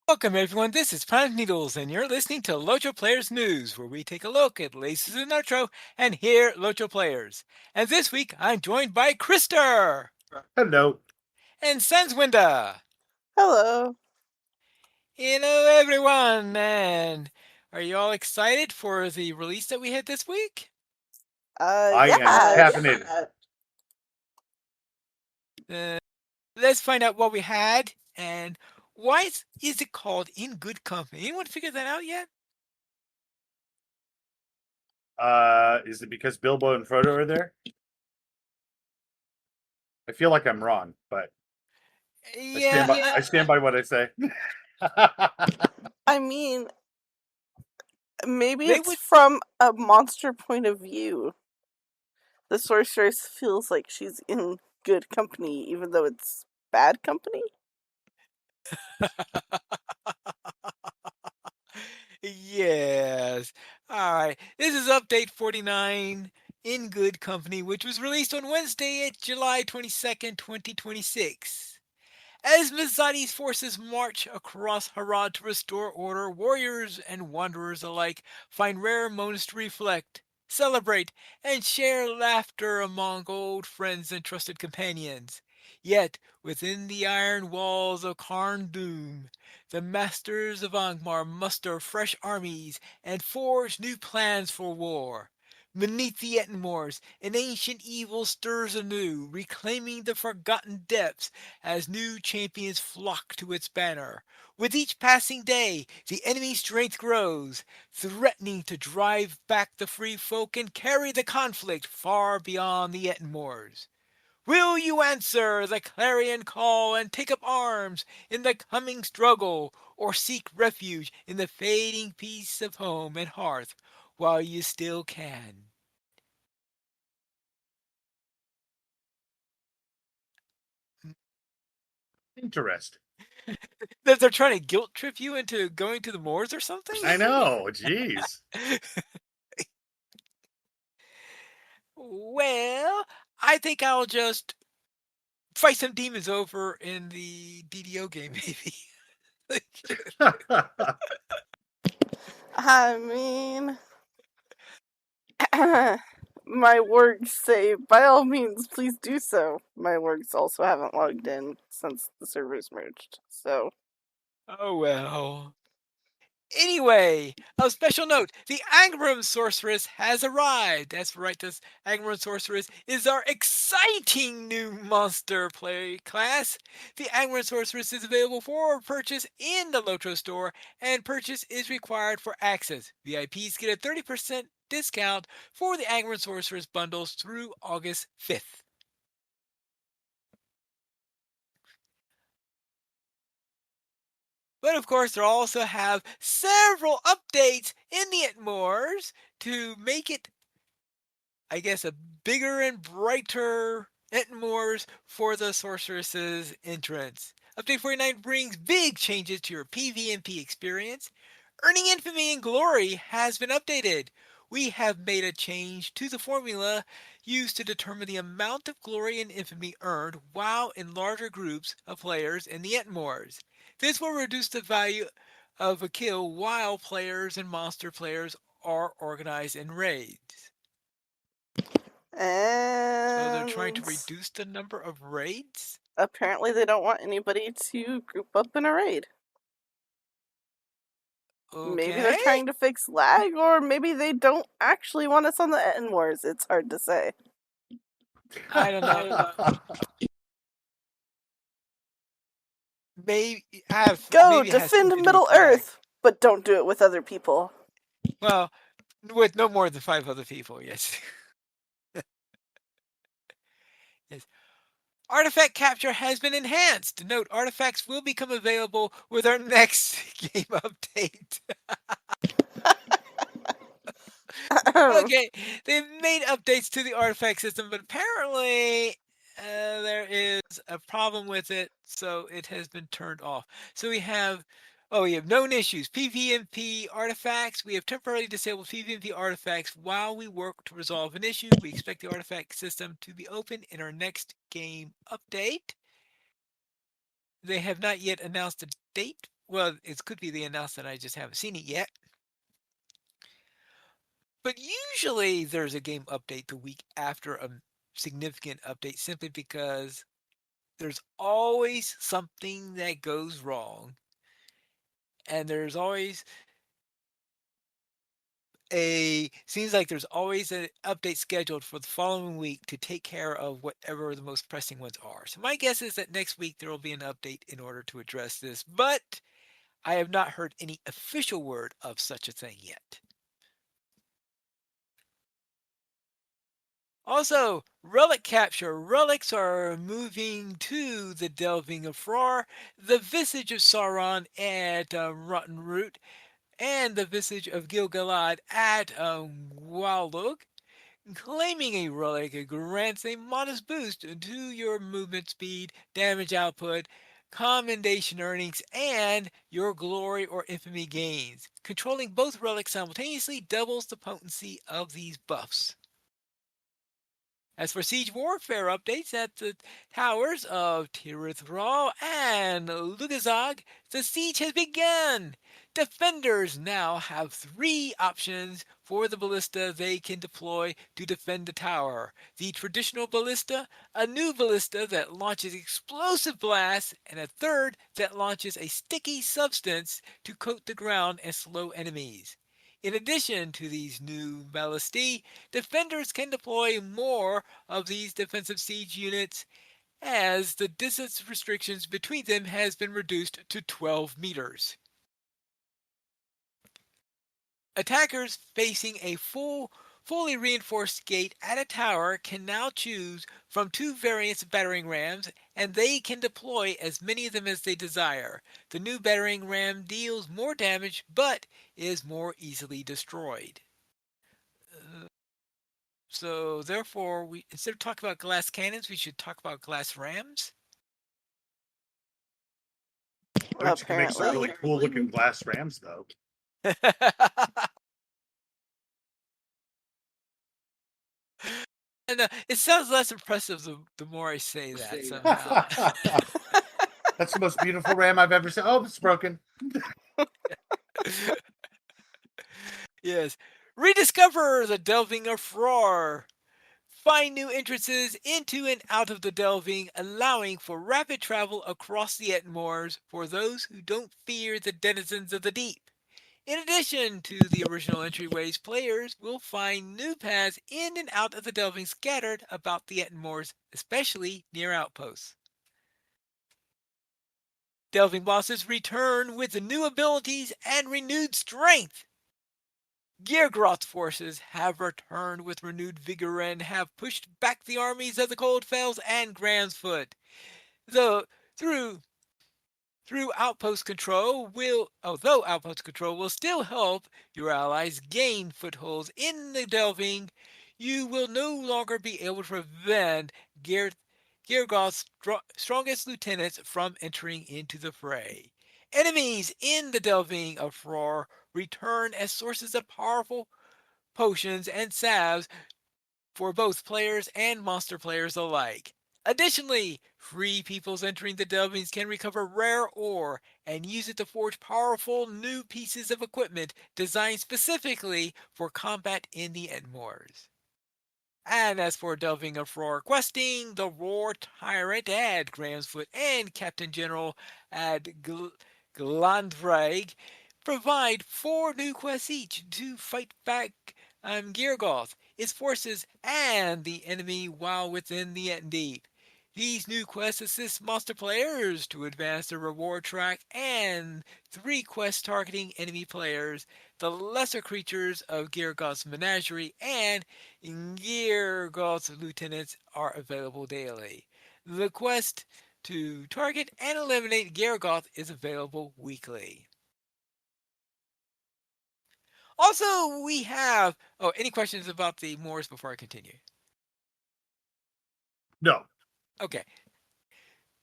Welcome, everyone. This is Prime Needles, and you're listening to LOTRO Players News, where we take a look at latest in LOTRO and hear LOTRO players. And this week, I'm joined by Krister Hello. and Sanswinda. Hello. Hello, everyone. And are you all excited for the release that we had this week? I am Yeah. caffeinated. Let's find out what we had and why is it called In Good Company. Anyone figure that out yet? Is it because Bilbo and Frodo are there? I feel like I'm wrong, but Yeah, I stand by what I say. I mean, maybe They it's would- from a monster point of view. The sorceress feels like she's in good company, even though it's bad company. Yes. All right. This is update 49 In Good Company, which was released on Wednesday, July 22nd, 2026. As Mizadi's forces march across Harad to restore order, warriors and wanderers alike find rare moments to reflect, celebrate, and share laughter among old friends and trusted companions. Yet, within the iron walls of Karn Doom, the masters of Angmar muster fresh armies and forge new plans for war. Beneath the Ettenmoors, an ancient evil stirs anew, reclaiming the forgotten depths as new champions flock to its banner. With each passing day, the enemy's strength grows, threatening to drive back the free folk and carry the conflict far beyond the Ettenmoors. Will you answer the clarion call and take up arms in the coming struggle, or seek refuge in the fading peace of home and hearth while you still can? Interesting. They're trying to guilt trip you into going to the moors or something? I know. Jeez. Well, I think I'll just fight some demons over in the DDO game, maybe. I mean, my works say, by all means, please do so. My works also haven't logged in since the servers merged, so. Oh well. Anyway, a special note, the Angrum Sorceress has arrived. That's right, this Angrum Sorceress is our exciting new monster play class. The Angrum Sorceress is available for purchase in the LOTRO store, and purchase is required for access. VIPs get a 30% discount for the Angrum Sorceress bundles through August 5th. But of course, they'll also have several updates in the Etmoors to make it, I guess, a bigger and brighter Etmoors for the Sorceress's entrance. Update 49 brings big changes to your PvP experience. Earning Infamy and Glory has been updated. We have made a change to the formula used to determine the amount of glory and infamy earned while in larger groups of players in the Etmoors. This will reduce the value of a kill while players and monster players are organized in raids. So they're trying to And reduce the number of raids? apparently they don't want anybody to group up in a raid. Maybe they're Okay. trying to fix lag, or maybe they don't actually want us on the Etten Wars. It's hard to say. I don't know. Maybe Go maybe it has defend something to do Middle with lag. Earth, but don't do it with other people. Well, with no more than 5 other people, yes. Yes. Artifact capture has been enhanced. Note, artifacts will become available with our next game update. Okay, they've made updates to the artifact system, but apparently there is a problem with it, so it has been turned off. So we have known issues. PvP artifacts. We have temporarily disabled PvP artifacts while we work to resolve an issue. We expect the artifact system to be open in our next game update. They have not yet announced a date Well, it could be they announced that I just haven't seen it yet. But usually there's a game update the week after a significant update simply because there's always something that goes wrong. And there's always seems like there's always an update scheduled for the following week to take care of whatever the most pressing ones are. So my guess is that next week there will be an update in order to address this, but I have not heard any official word of such a thing yet. Also, relic capture. Relics are moving to the Delving of Fror, the Visage of Sauron at Rotten Root, and the Visage of Gil-galad at Gwalog. Claiming a relic grants a modest boost to your movement speed, damage output, commendation earnings, and your glory or infamy gains. Controlling both relics simultaneously doubles the potency of these buffs. As for siege warfare updates at the towers of Tirithral and Lugazog, the siege has begun. Defenders now have 3 options for the ballista they can deploy to defend the tower. The traditional ballista, a new ballista that launches explosive blasts, and a third that launches a sticky substance to coat the ground and slow enemies. In addition to these new ballistae, defenders can deploy more of these defensive siege units as the distance restrictions between them has been reduced to 12 meters. Attackers facing a fully reinforced gate at a tower can now choose from 2 variants of battering rams, and they can deploy as many of them as they desire. The new battering ram deals more damage but is more easily destroyed. So therefore, we instead of talking about glass cannons, we should talk about glass rams. But you can make some Apparently. really cool looking glass rams, though. And it sounds less impressive the more I say that somehow. That's the most beautiful ram I've ever seen. Oh, it's broken. Yes. Rediscover the Delving of Fror. Find new entrances into and out of the delving, allowing for rapid travel across the Etmoors for those who don't fear the denizens of the deep. In addition to the original entryways, players will find new paths in and out of the delving scattered about the Etmoors, especially near outposts. Delving bosses return with new abilities and renewed strength. Geargroth's forces have returned with renewed vigor and have pushed back the armies of the Coldfells and Grahamsfoot. Though through Through outpost control will although outpost control will still help your allies gain footholds in the delving, you will no longer be able to prevent Geargoth's strongest lieutenants from entering into the fray. Enemies in the delving of Fror return as sources of powerful potions and salves for both players and monster players alike. Additionally, free peoples entering the delvings can recover rare ore and use it to forge powerful new pieces of equipment designed specifically for combat in the Edmoors. And as for delving of Roar questing, the Roar Tyrant at Grahamsfoot and Captain General at Glandrag provide 4 new quests each to fight back Geargoth, its forces, and the enemy while within the Deep. These new quests assist monster players to advance the reward track, and 3 quests targeting enemy players, the lesser creatures of Geargoth's menagerie, and Geargoth's lieutenants are available daily. The quest to target and eliminate Geargoth is available weekly. Also, we have. Oh, any questions about the Moors before I continue? No. Okay.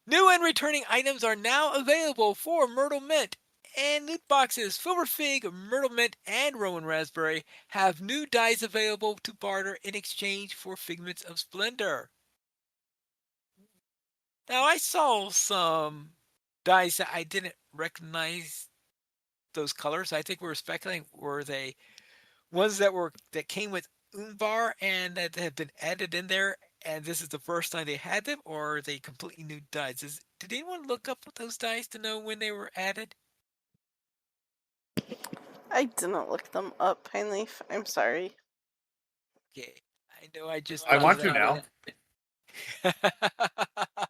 New and returning items are now available for Myrtle Mint. And loot boxes, Silver Fig, Myrtle Mint, and Rowan Raspberry have new dies available to barter in exchange for Figments of Splendor. Now, I saw some dice that I didn't recognize those colors. I think we were speculating, were they ones that came with Umbar and that have been added in there, and this is the first time they had them, or are they completely new dice? Did anyone look up those dice to know when they were added? I didn't look them up, Pineleaf. I'm sorry. Okay, I know I just I thought of want to now. that.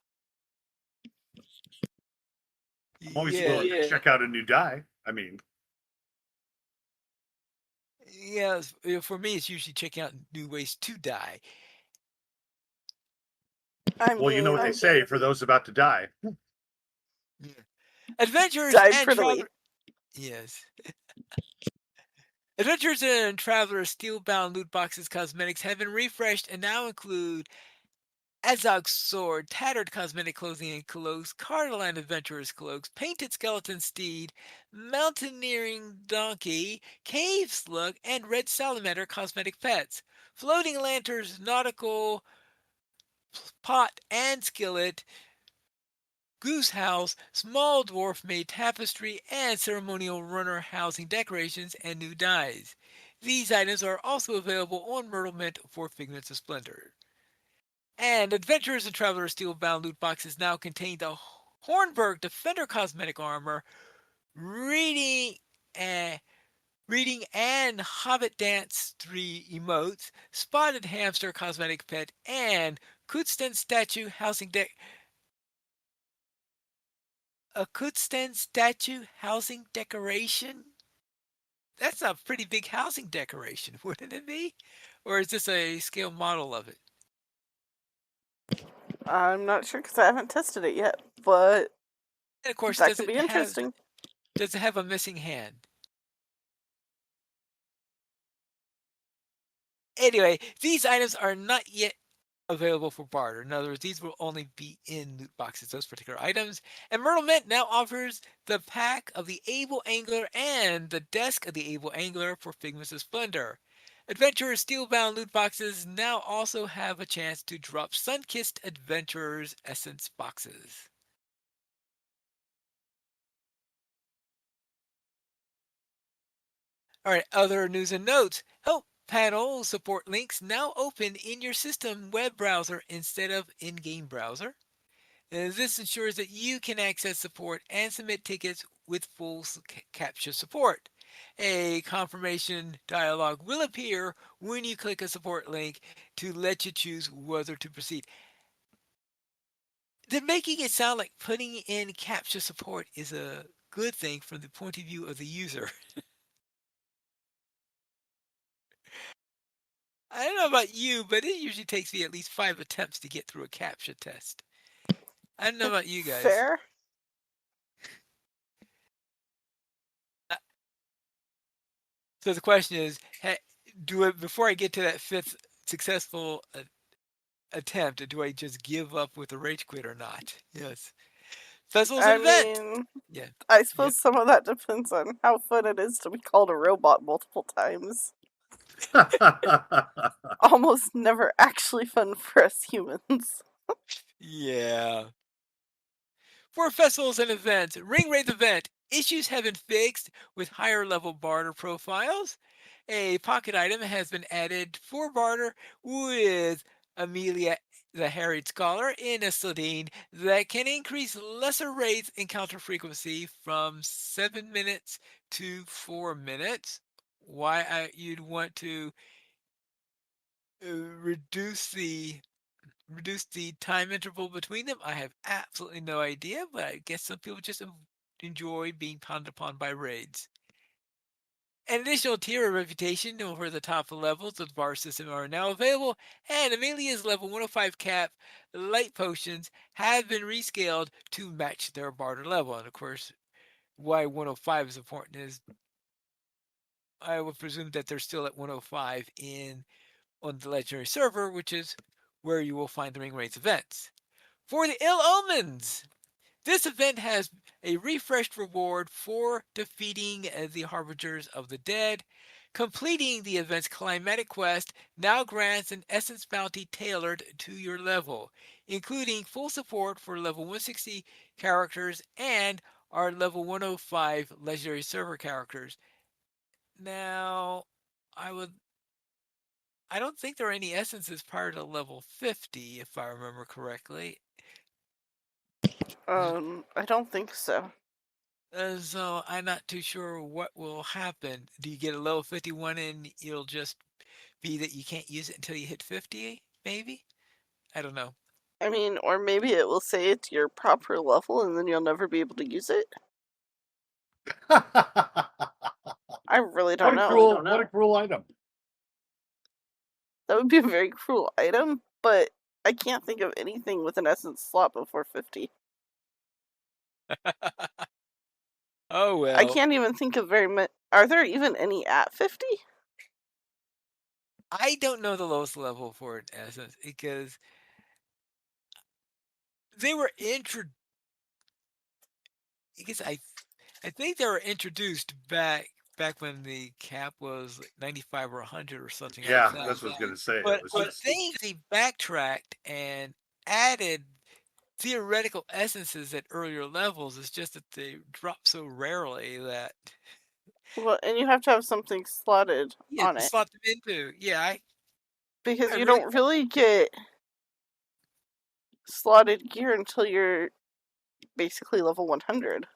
I'm always willing to check out a new die. I mean, Yeah, for me, it's usually checking out new ways to die. I well, you know what they mean, say for those about to die. Yeah. Adventurers die and prettily. travelers. Yes. Adventurers and Travelers Steelbound loot boxes cosmetics have been refreshed and now include Azog's sword, tattered cosmetic clothing and cloaks, Cardoline adventurer's cloaks, painted skeleton steed, mountaineering donkey, cave slug, and red salamander cosmetic pets. Floating lanterns, nautical pot and skillet, goose house, small dwarf made tapestry, and ceremonial runner housing decorations and new dies. These items are also available on Myrtle Mint for Figments of Splendor. And Adventurers and Travelers Steelbound loot boxes now contain the Hornburg Defender cosmetic armor, reading, uh, reading and Hobbit Dance 3 emotes, Spotted Hamster cosmetic pet, and Kutsten statue housing a Kutsten statue housing decoration. That's a pretty big housing decoration, wouldn't it be? Or is this a scale model of it? I'm not sure because I haven't tested it yet, but And of course, that could be interesting. does it have a missing hand? Anyway, these items are not yet available for barter. In other words, these will only be in loot boxes, those particular items. And Myrtle Mint now offers the pack of the Able Angler and the desk of the Able Angler for Figments of Splendor. Adventurers Steelbound loot boxes now also have a chance to drop Sunkissed Adventurers Essence boxes. All right, other news and notes. Help panel support links now open in your system web browser instead of in-game browser. This ensures that you can access support and submit tickets with full CAPTCHA support. A confirmation dialog will appear when you click a support link to let you choose whether to proceed. They're making it sound like putting in CAPTCHA support is a good thing from the point of view of the user. I don't know about you, but it usually takes me at least 5 attempts to get through a CAPTCHA test. I don't know about you guys. Fair. So the question is, do it before I get to that 5th successful attempt? Do I just give up with the rage quit or not? Yes. Festivals I and event. mean, Yeah. I Yeah. suppose some of that depends on how fun it is to be called a robot multiple times. Almost never actually fun for us humans. Yeah. For festivals and events, Ring Wraith event issues have been fixed with higher level barter profiles. A pocket item has been added for barter with Amelia the Harried Scholar in a Sladine that can increase lesser wraith encounter frequency from 7 minutes to 4 minutes. Why you'd want to reduce the time interval between them, I have absolutely no idea, but I guess some people just enjoy being pounded upon by raids. An additional tier of reputation over the top levels of the bar system are now available, and Amelia's level 105 cap light potions have been rescaled to match their barter level. And of course, why 105 is important is I would presume that they're still at 105 on the legendary server, which is where you will find the ring race events. For the ill omens, this event has a refreshed reward for defeating the Harbingers of the Dead. Completing the event's climatic quest now grants an essence bounty tailored to your level, including full support for level 160 characters and are level 105 legendary server characters. Now, I would I don't think there are any essences prior to level 50 if I remember correctly. I don't think so. So I'm not too sure what will happen. Do you get a level 51 and it'll just be that you can't use it until you hit 50, maybe? I don't know. I mean, or maybe it will say it's your proper level and then you'll never be able to use it. I really don't know. What a cruel item. That would be a very cruel item, but I can't think of anything with an essence slot before 50. Oh well. I can't even think of very many. Are there even any at 50? I don't know the lowest level for an essence because they were because I think they were introduced back when the cap was like 95 or 100 or something Yeah, like that. that's what I was gonna say. But It was but just they backtracked and added theoretical essences at earlier levels. It's just that they drop so rarely that Well, and you have to have something slotted yeah, on to it. slot them into. Yeah, Because I you really don't really get slotted gear until you're basically level 100.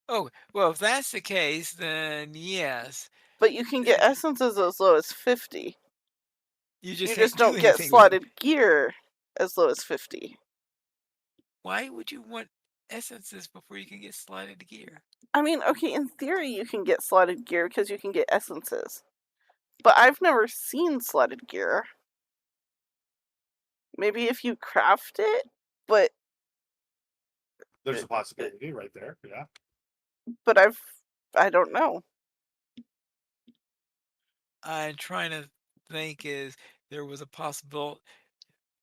Oh, well, if that's the case, then yes. But you can get essences as low as 50. You You just just can't do don't get anything with them. slotted gear as low as 50. Why would you want essences before you can get slotted gear? I mean, okay, in theory you can get slotted gear because you can get essences. But I've never seen slotted gear. Maybe if you craft it, but there's a possibility right there. Yeah. but I don't know. I'm trying to think is there was a possible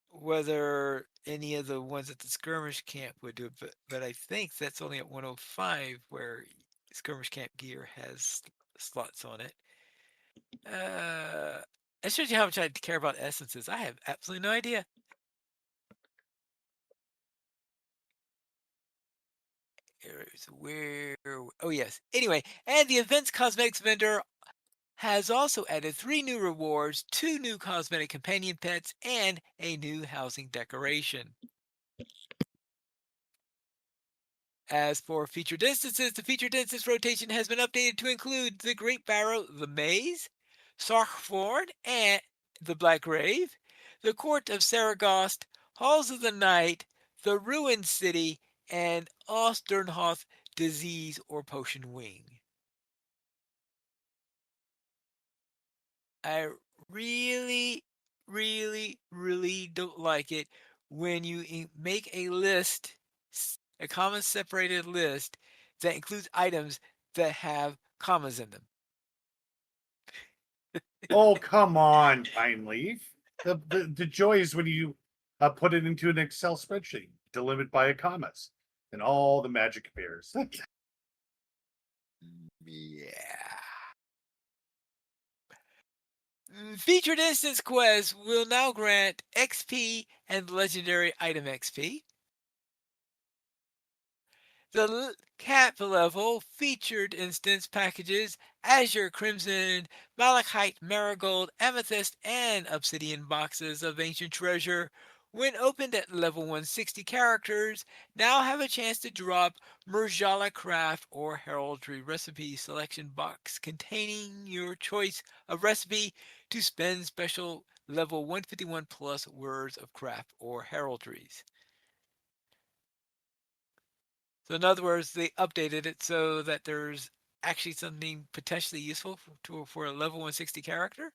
whether any of the ones at the skirmish camp would do it, but I think that's only at 105 where skirmish camp gear has slots on it. That shows you how much I care about essences. I have absolutely no idea. Where? Oh yes. Anyway, and the events cosmetics vendor has also added 3 new rewards, 2 new cosmetic companion pets, and a new housing decoration. As for featured instances, the featured instance rotation has been updated to include the Great Barrow, the Maze, Sarkford, and the Black Grave, the Court of Saragost, Halls of the Night, the Ruined City, and Osternhoth Disease or Potion Wing. I really, really don't like it when you make a list, a comma separated list that includes items that have commas in them. Oh, come on, Pine Leaf. The joy is when you put it into an Excel spreadsheet, delimited by a commas, and all the magic appears. Yeah. Featured instance quests will now grant XP and legendary item XP. The cap level featured instance packages Azure Crimson, Malachite Marigold, Amethyst, and Obsidian boxes of ancient treasure, when opened at level 160 characters, now have a chance to drop Murjala Craft or Heraldry recipe selection box containing your choice of recipe to spend special level 151 plus words of craft or heraldries. So in other words, they updated it so that there's actually something potentially useful for a level 160 character.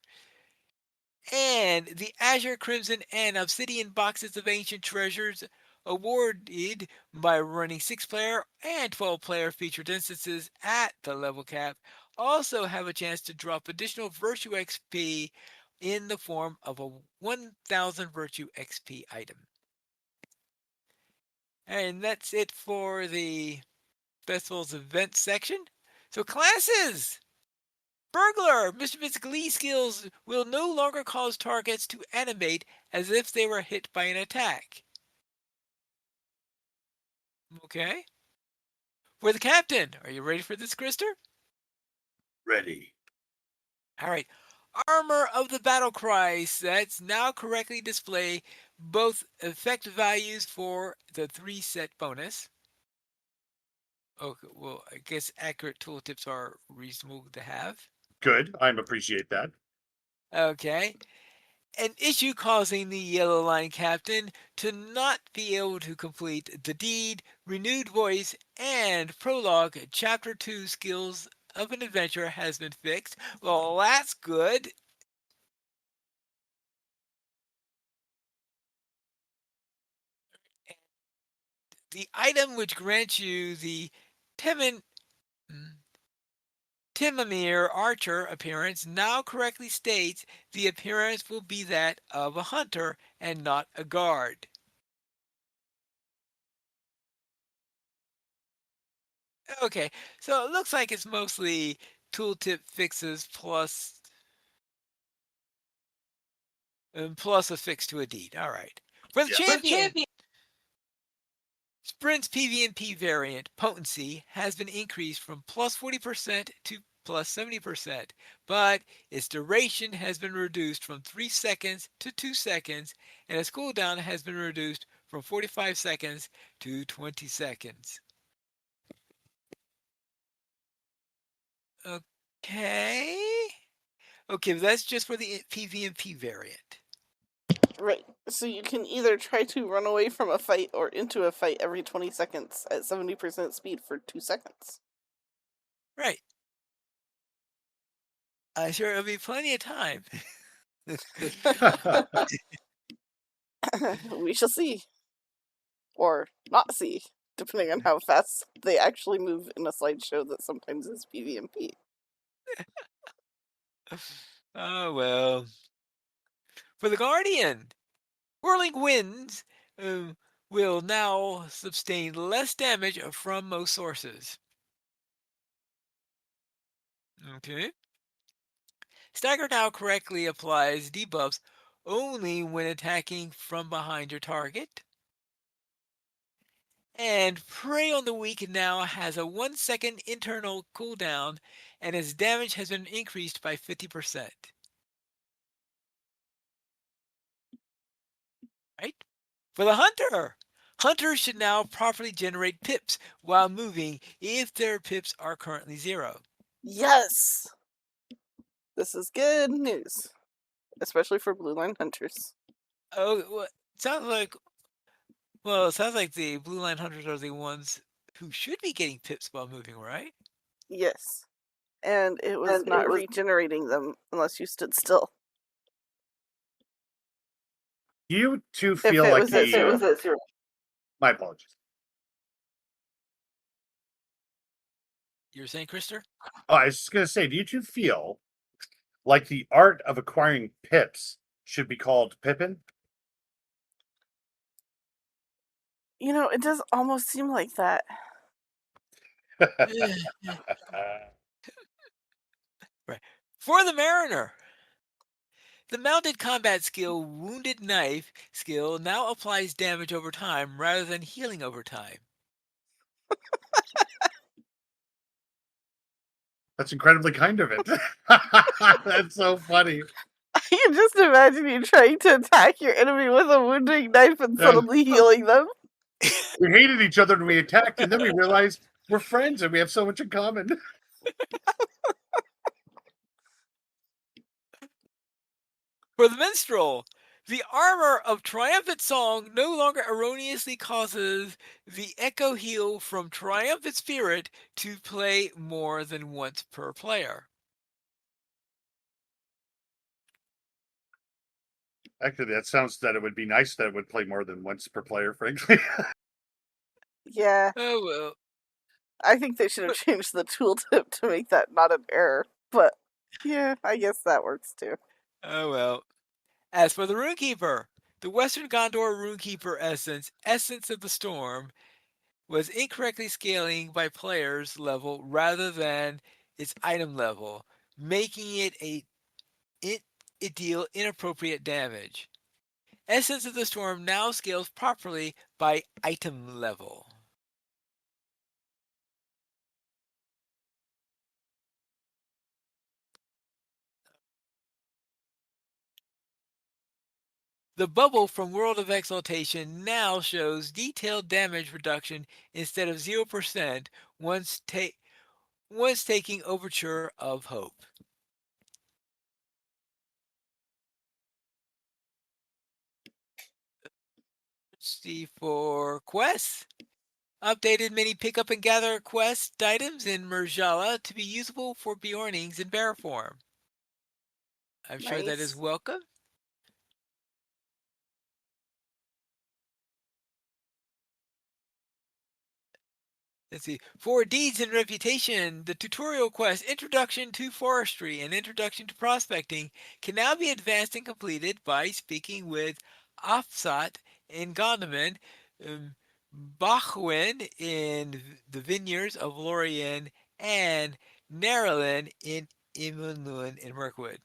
And the Azure Crimson and Obsidian boxes of ancient treasures awarded by running 6-player and 12-player featured instances at the level cap also have a chance to drop additional virtue XP in the form of a 1000 virtue XP item. And that's it for the festival's event section. So classes! Burglar! Mischievous Glee skills will no longer cause targets to animate as if they were hit by an attack. Okay. For the captain, are you ready for this, Krister? Ready. All right. Armor of the battle cry sets now correctly display both effect values for the 3-set bonus. Okay, well, I guess accurate tooltips are reasonable to have. Good. I appreciate that. Okay. An issue causing the Yellow Line captain to not be able to complete the deed, renewed voice, and prologue chapter 2 skills of an adventure has been fixed. Well, that's good. The item which grants you the Temin, Timamir Archer appearance now correctly states the appearance will be that of a hunter and not a guard. Okay, so it looks like it's mostly tooltip fixes plus a fix to a deed. All right. For the Yes. champion, Sprint's PvP variant potency has been increased from plus 40% to plus 70%, but its duration has been reduced from 3 seconds to 2 seconds, and its cooldown has been reduced from 45 seconds to 20 seconds. Okay. Okay, but that's just for the PvP variant. Right. So you can either try to run away from a fight or into a fight every 20 seconds at 70% speed for 2 seconds. Right. Sure, it'll be plenty of time. We shall see. Or not see, depending on how fast they actually move in a slideshow that sometimes is PvP. Oh, well. For the Guardian, whirling winds will now sustain less damage from most sources. Okay. Stagger now correctly applies debuffs only when attacking from behind your target. And Prey on the Weak now has a 1-second internal cooldown, and its damage has been increased by 50%. Right? For the Hunter, Hunters should now properly generate pips while moving if their pips are currently 0. Yes! This is good news. Especially for Blue Line Hunters. Oh, well, it sounds like the Blue Line Hunters are the ones who should be getting pips while moving, right? Yes. And it was not regenerating them unless you stood still. You two If feel it like was at zero. my apologies. You're saying, Krister? Oh, I was just gonna say, do you two feel like the art of acquiring pips should be called Pippin? You know, it does almost seem like that. Right. For the Mariner, the mounted combat skill Wounded Knife skill now applies damage over time rather than healing over time. That's incredibly kind of it. That's so funny. I can just imagine you trying to attack your enemy with a wounding knife and Yeah. suddenly healing them. We hated each other when we attacked, and then we realized we're friends and we have so much in common. For the Minstrel, the armor of Triumphant Song no longer erroneously causes the Echo Heal from Triumphant Spirit to play more than once per player. Actually, that sounds that it would be nice that it would play more than once per player, frankly. Yeah, Oh well. I think they should have changed the tooltip to make that not an error. But yeah, I guess that works too. Oh well. As for the Runekeeper, the Western Gondor Runekeeper Essence of the Storm, was incorrectly scaling by player's level rather than its item level, making it deal inappropriate damage. Essence of the Storm now scales properly by item level. The bubble from World of Exaltation now shows detailed damage reduction instead of 0% once, once taking Overture of Hope. Let's see for quests. Updated mini pickup and gather quest items in Merjala to be usable for Bjornings in bear form. I'm sure that is Nice. welcome. Let's see. For Deeds and Reputation, the tutorial quest Introduction to Forestry and Introduction to Prospecting can now be advanced and completed by speaking with Afsat in Gondaman, um, Bachwin in the vineyards of Lorien, and Narelin in Imunlun in Mirkwood.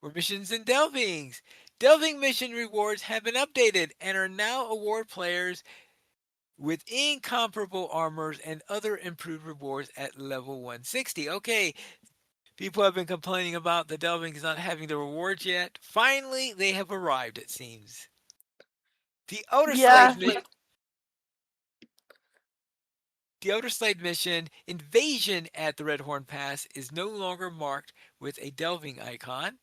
For missions and delvings. Delving mission rewards have been updated and are now award players with incomparable armors and other improved rewards at level 160. Okay, people have been complaining about the Delvings not having the rewards yet. Finally, they have arrived, it seems. The Outer Yeah, Slave mission. The Outer Slave mission, Invasion at the Redhorn Pass, is no longer marked with a delving icon.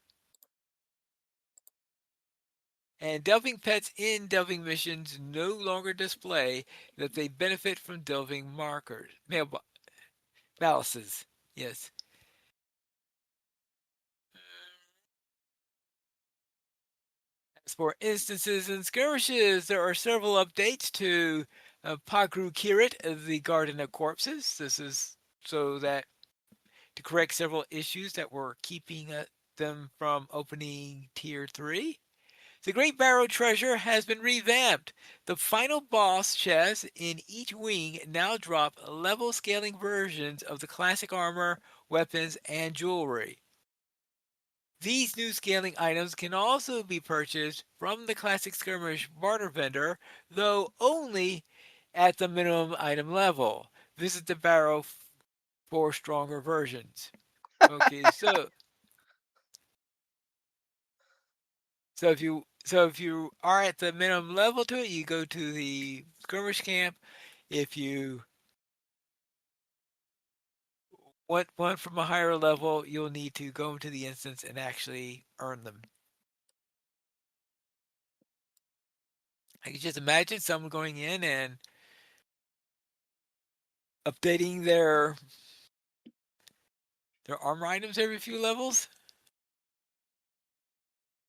And delving pets in delving missions no longer display that they benefit from delving markers. Malices. Yes. As for instances and skirmishes, there are several updates to Pagru Kirit, the Garden of Corpses. This is so that to correct several issues that were keeping them from opening Tier 3. The Great Barrow Treasure has been revamped. The final boss chests in each wing now drop level scaling versions of the classic armor, weapons, and jewelry. These new scaling items can also be purchased from the Classic Skirmish barter vendor, though only at the minimum item level. Visit the barrow for stronger versions. Okay, so if you are at the minimum level to it, you go to the skirmish camp. If you want one from a higher level, you'll need to go into the instance and actually earn them. I can just imagine someone going in and updating their armor items every few levels.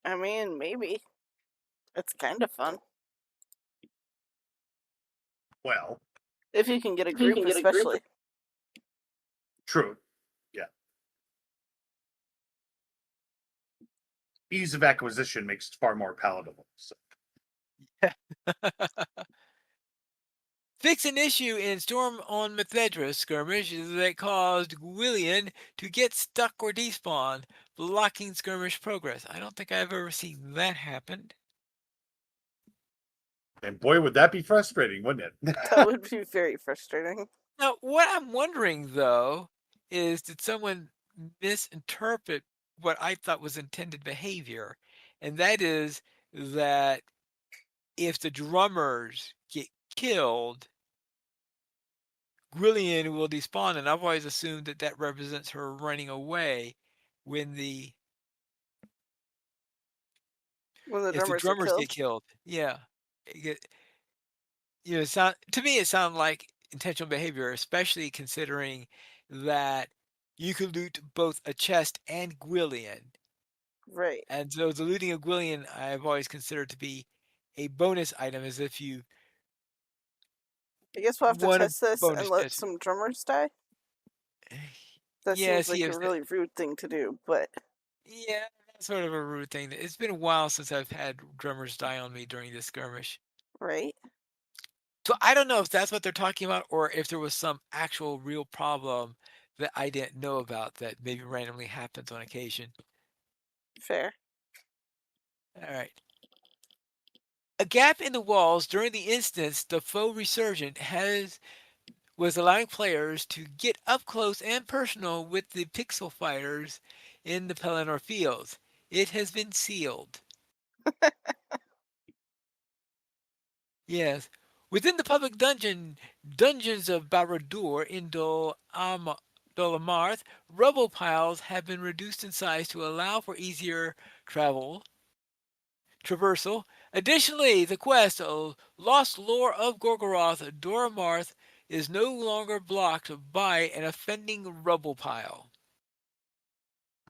I mean, maybe. It's kind of fun. Well, If you can get a if you group, can get a group. especially. True. Yeah. Ease of acquisition makes it far more palatable. So. Fix an issue in Storm on Methedra skirmish that caused Gwillian to get stuck or despawn, blocking skirmish progress. I don't think I've ever seen that happen. And boy, would that be frustrating, wouldn't it? That would be very frustrating. Now, what I'm wondering though is did someone misinterpret what I thought was intended behavior? And that is that if the drummers get killed, Gwillian will despawn, and I've always assumed that that represents her running away when When the if the drummers are drummers killed. get killed. Yeah, to me it sounds like intentional behavior, especially considering that you could loot both a chest and Gwillian, Right. and so the looting of Gwillian I've always considered to be a bonus item, as if you I guess we'll have to won a test this and bonus let chest. some drummers die. That seems Yes, like a really rude thing to do, but yeah, that's sort of a rude thing. It's been a while since I've had drummers die on me during this skirmish. right? So I don't know if that's what they're talking about or if there was some actual real problem that I didn't know about that maybe randomly happens on occasion. Fair. All right. A gap in the walls during the instance the foe resurgent was allowing players to get up close and personal with the pixel fighters in the Pelennor Fields. It has been sealed. Yes. Within the public dungeons of Barad-dûr in Dol Amroth, rubble piles have been reduced in size to allow for easier traversal. Additionally, the quest Lost Lore of Gorgoroth, Dor Amroth, is no longer blocked by an offending rubble pile.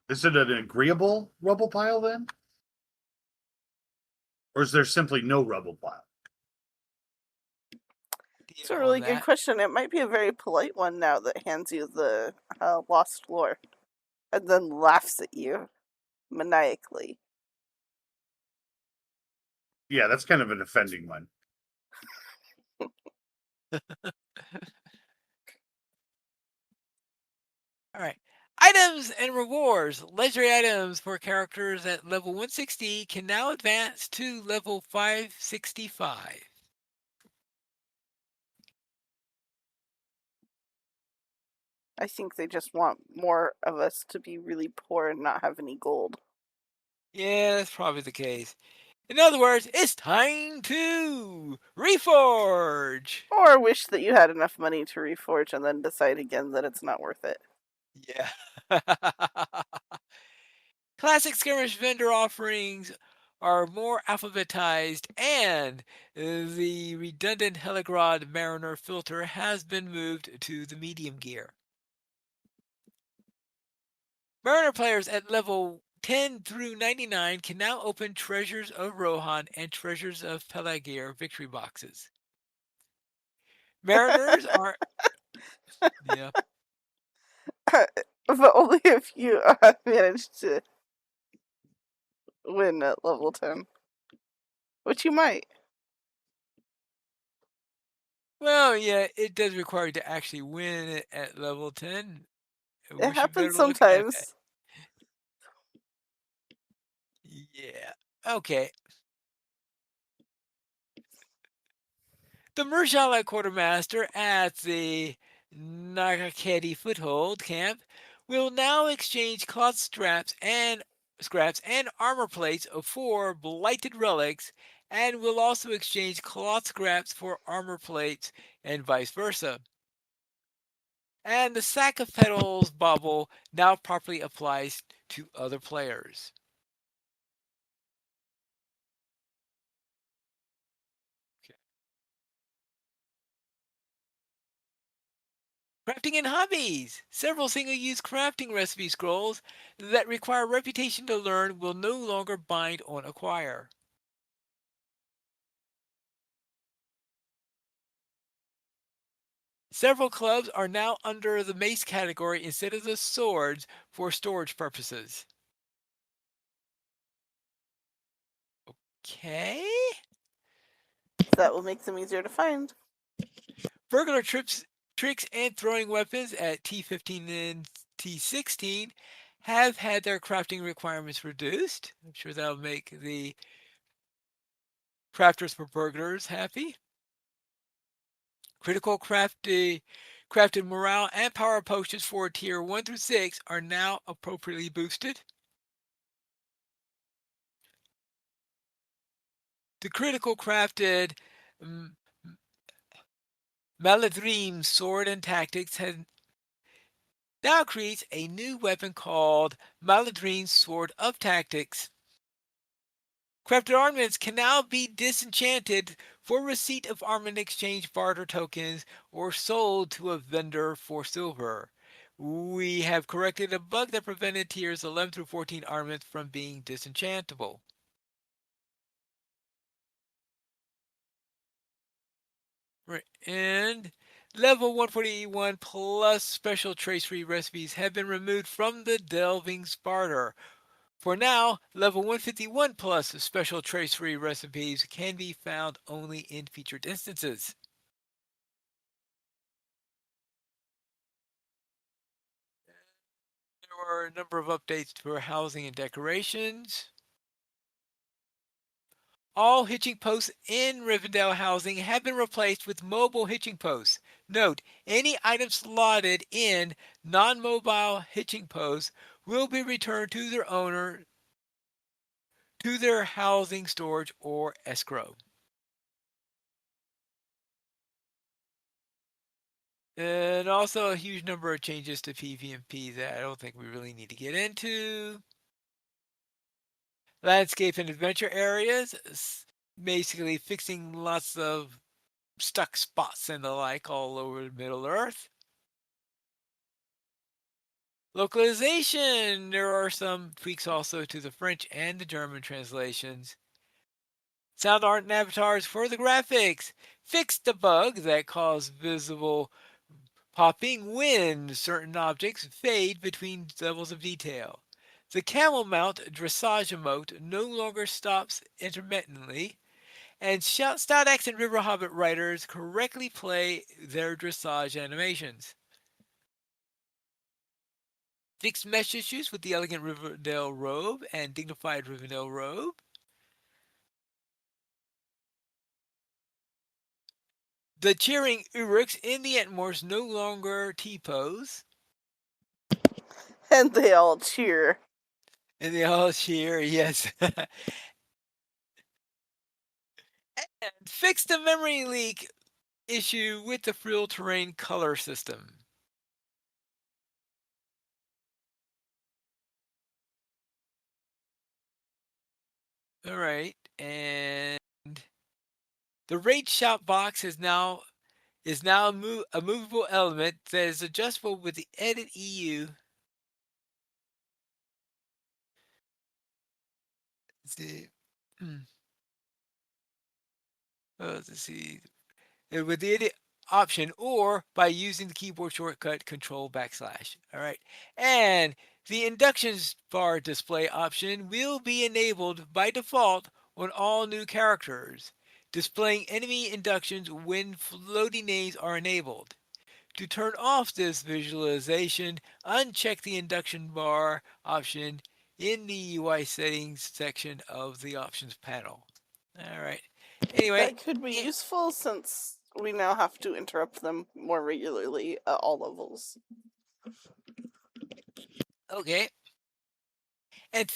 Is it an agreeable rubble pile then? Or is there simply no rubble pile? Do you It's a know really on good that? question. It might be a very polite one now that hands you the lost lore and then laughs at you maniacally. Yeah, that's kind of an offending one. All right. Items and rewards. Legendary items for characters at level 160 can now advance to level 565. I think they just want more of us to be really poor and not have any gold. Yeah, that's probably the case. In other words, it's time to reforge. Or wish that you had enough money to reforge and then decide again that it's not worth it. Yeah. Classic skirmish vendor offerings are more alphabetized, and the redundant Heligrod Mariner filter has been moved to the medium gear. Mariner players at level 10 through 99 can now open Treasures of Rohan and Treasures of Pelagir victory boxes. Mariners are. Yeah. But only if you manage to win at level 10. Which you might. Well, yeah, it does require you to actually win it at level 10. I It wish you happens better luck at that. sometimes. Yeah. Okay. The Murjala quartermaster at the Nagaketi foothold camp will now exchange cloth scraps and armor plates for blighted relics, and will also exchange cloth scraps for armor plates and vice versa. And the sack of petals bauble now properly applies to other players. Okay. Crafting and hobbies. Several single-use crafting recipe scrolls that require reputation to learn will no longer bind on acquire. Several clubs are now under the mace category instead of the swords for storage purposes. Okay. That will make them easier to find. Burglar tricks and throwing weapons at T15 and T16 have had their crafting requirements reduced. I'm sure that'll make the crafters for burglars happy. Crafted morale and power potions for tier 1 through 6 are now appropriately boosted. The critical crafted Maladrim sword and tactics now creates a new weapon called Maladrim Sword of Tactics. Crafted armaments can now be disenchanted for receipt of armament exchange barter tokens or sold to a vendor for silver. We have corrected a bug that prevented tiers 11 through 14 armaments from being disenchantable. Right. And level 141 plus special tracery recipes have been removed from the Delving Sparter. For now, level 151 plus special tracery recipes can be found only in featured instances. There were a number of updates for housing and decorations. All hitching posts in Rivendell housing have been replaced with mobile hitching posts. Note, any item slotted in non-mobile hitching posts will be returned to their owner to their housing, storage, or escrow. And also a huge number of changes to PvP that I don't think we really need to get into. Landscape and adventure areas, basically fixing lots of stuck spots and the like all over Middle Earth. Localization, there are some tweaks also to the French and the German translations. Sound art and avatars for the graphics. Fixed the bug that caused visible popping when certain objects fade between levels of detail. The camel mount dressage emote no longer stops intermittently, and Stout X and River Hobbit writers correctly play their dressage animations. Fixed mesh issues with the elegant Rivendell robe and dignified Rivendell robe. The cheering Uruks in the Entmores no longer T-pose. And they all cheer. And they all cheer, yes. And fix the memory leak issue with the Frill Terrain color system. All right, and the Raid Shout box is now a movable element that is adjustable with the Edit EU. Let's see. Let's see. With the edit option or by using the keyboard shortcut Control \. All right, and the inductions bar display option will be enabled by default on all new characters, displaying enemy inductions when floating names are enabled. To turn off this visualization, uncheck the induction bar option in the UI settings section of the options panel. All right. Anyway, That could be useful since we now have to interrupt them more regularly at all levels. okay. And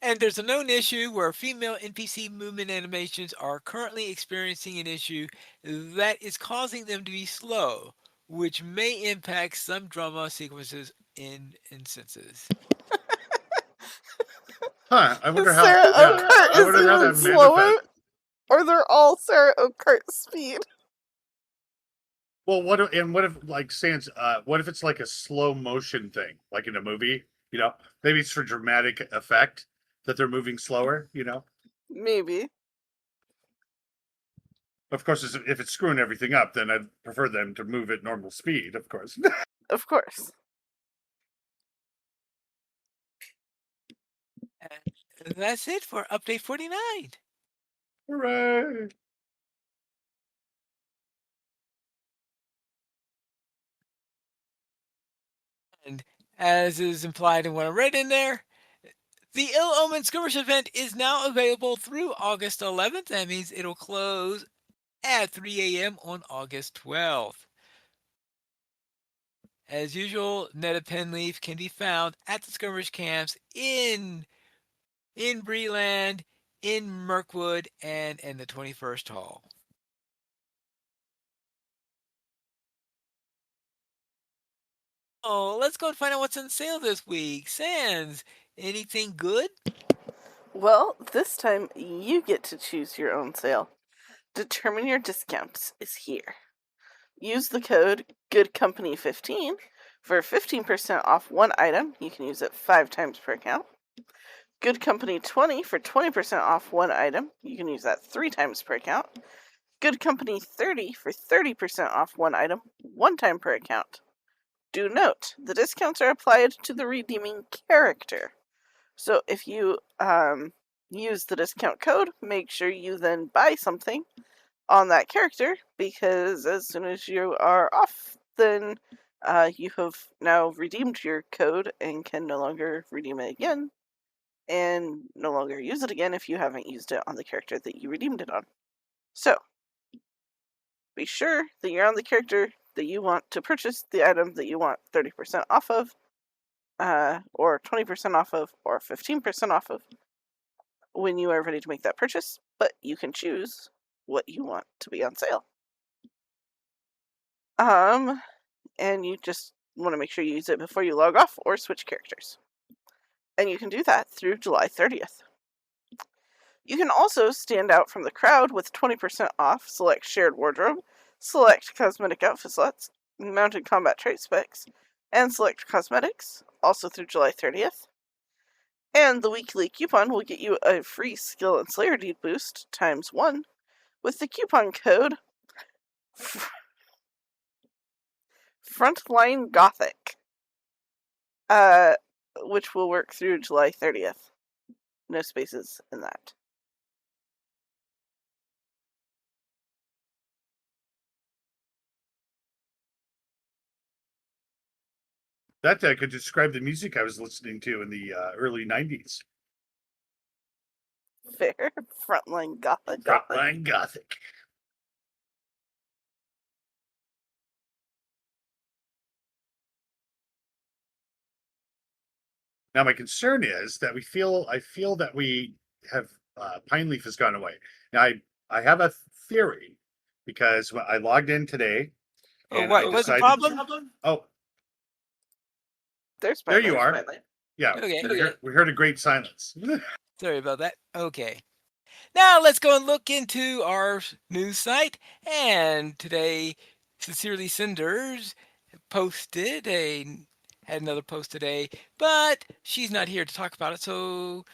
and there's a known issue where female NPC movement animations are currently experiencing an issue that is causing them to be slow, which may impact some drama sequences in instances. Huh? I wonder Is how. Sarah Yeah, Oakart I is wonder how even that slower? manifests. Or they're all Sarah Oakart speed? Well, what if like Sans? What if it's like a slow motion thing, like in a movie? You know, maybe it's for dramatic effect that they're moving slower. You know, Maybe. of course, if it's screwing everything up, then I'd prefer them to move at normal speed. Of course. Of course. And that's it for update 49. Hooray! And as is implied in what I read in there, the Ill Omen Skirmish event is now available through August 11th. That means it'll close at 3 a.m. on August 12th. As usual, Netta Penleaf can be found at the skirmish camps in Breland, in Mirkwood, and in the 21st Hall. Oh, let's go and find out what's on sale this week. Sans, anything good? Well, this time you get to choose your own sale. Determine your discounts is here. Use the code GoodCompany15 for 15% off one item. You can use it 5 times per account. Good Company 20 for 20% off one item. You can use that 3 times per account. Good Company 30 for 30% off one item, 1 time per account. Do note, the discounts are applied to the redeeming character. So if you use the discount code, make sure you then buy something on that character, because as soon as you are off, then you have now redeemed your code and can no longer redeem it again, and no longer use it again if you haven't used it on the character that you redeemed it on. So, be sure that you're on the character that you want to purchase the item that you want 30% off of, or 20% off of, or 15% off of when you are ready to make that purchase, but you can choose what you want to be on sale. And you just want to make sure you use it before you log off or switch characters. And you can do that through July 30th. You can also stand out from the crowd with 20% off select shared wardrobe, select cosmetic outfit slots, mounted combat trait specs, and select cosmetics, also through July 30th. And the weekly coupon will get you a free skill and slayer deed boost ×1 with the coupon code Frontline Gothic, which will work through July 30th. No spaces in that. That could describe the music I was listening to in the early 90s. Fair. Frontline Gothic. Frontline Gothic. Now, my concern is that I feel that we have Pine Leaf has gone away. Now, I have a theory because when I logged in today. Oh, And what? What's the problem? Oh, There's there you are. Spotlight. Yeah, Okay. we heard a great silence. Sorry about that. Okay. Now let's go and look into our news site. And today, Sincerely Cinders had another post today, but she's not here to talk about it. So,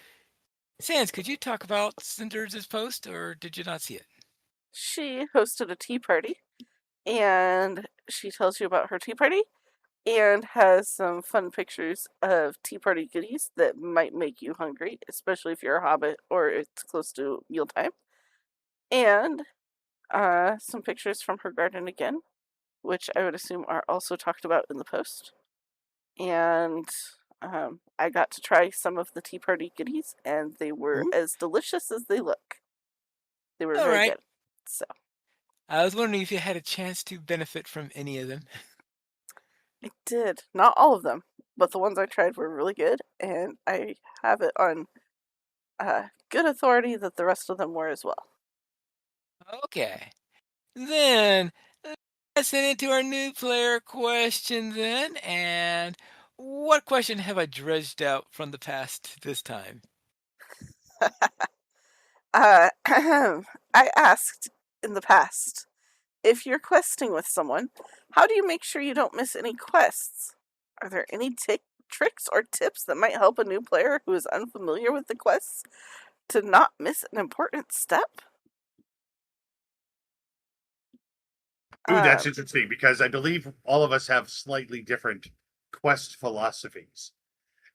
Sans, could you talk about Cinders' post, or did you not see it? She hosted a tea party, and she tells you about her tea party and has some fun pictures of tea party goodies that might make you hungry, especially if you're a hobbit or it's close to mealtime. And some pictures from her garden again, which I would assume are also talked about in the post. And I got to try some of the tea party goodies, and they were as delicious as they look. They were very good. So I was wondering if you had a chance to benefit from any of them. I did. Not all of them, but the ones I tried were really good, and I have it on good authority that the rest of them were as well. Okay. Then let's head into our new player question then. And what question have I dredged out from the past this time? I asked in the past, if you're questing with someone, how do you make sure you don't miss any quests? Are there any tricks or tips that might help a new player who is unfamiliar with the quests to not miss an important step? Ooh, that's interesting because I believe all of us have slightly different quest philosophies.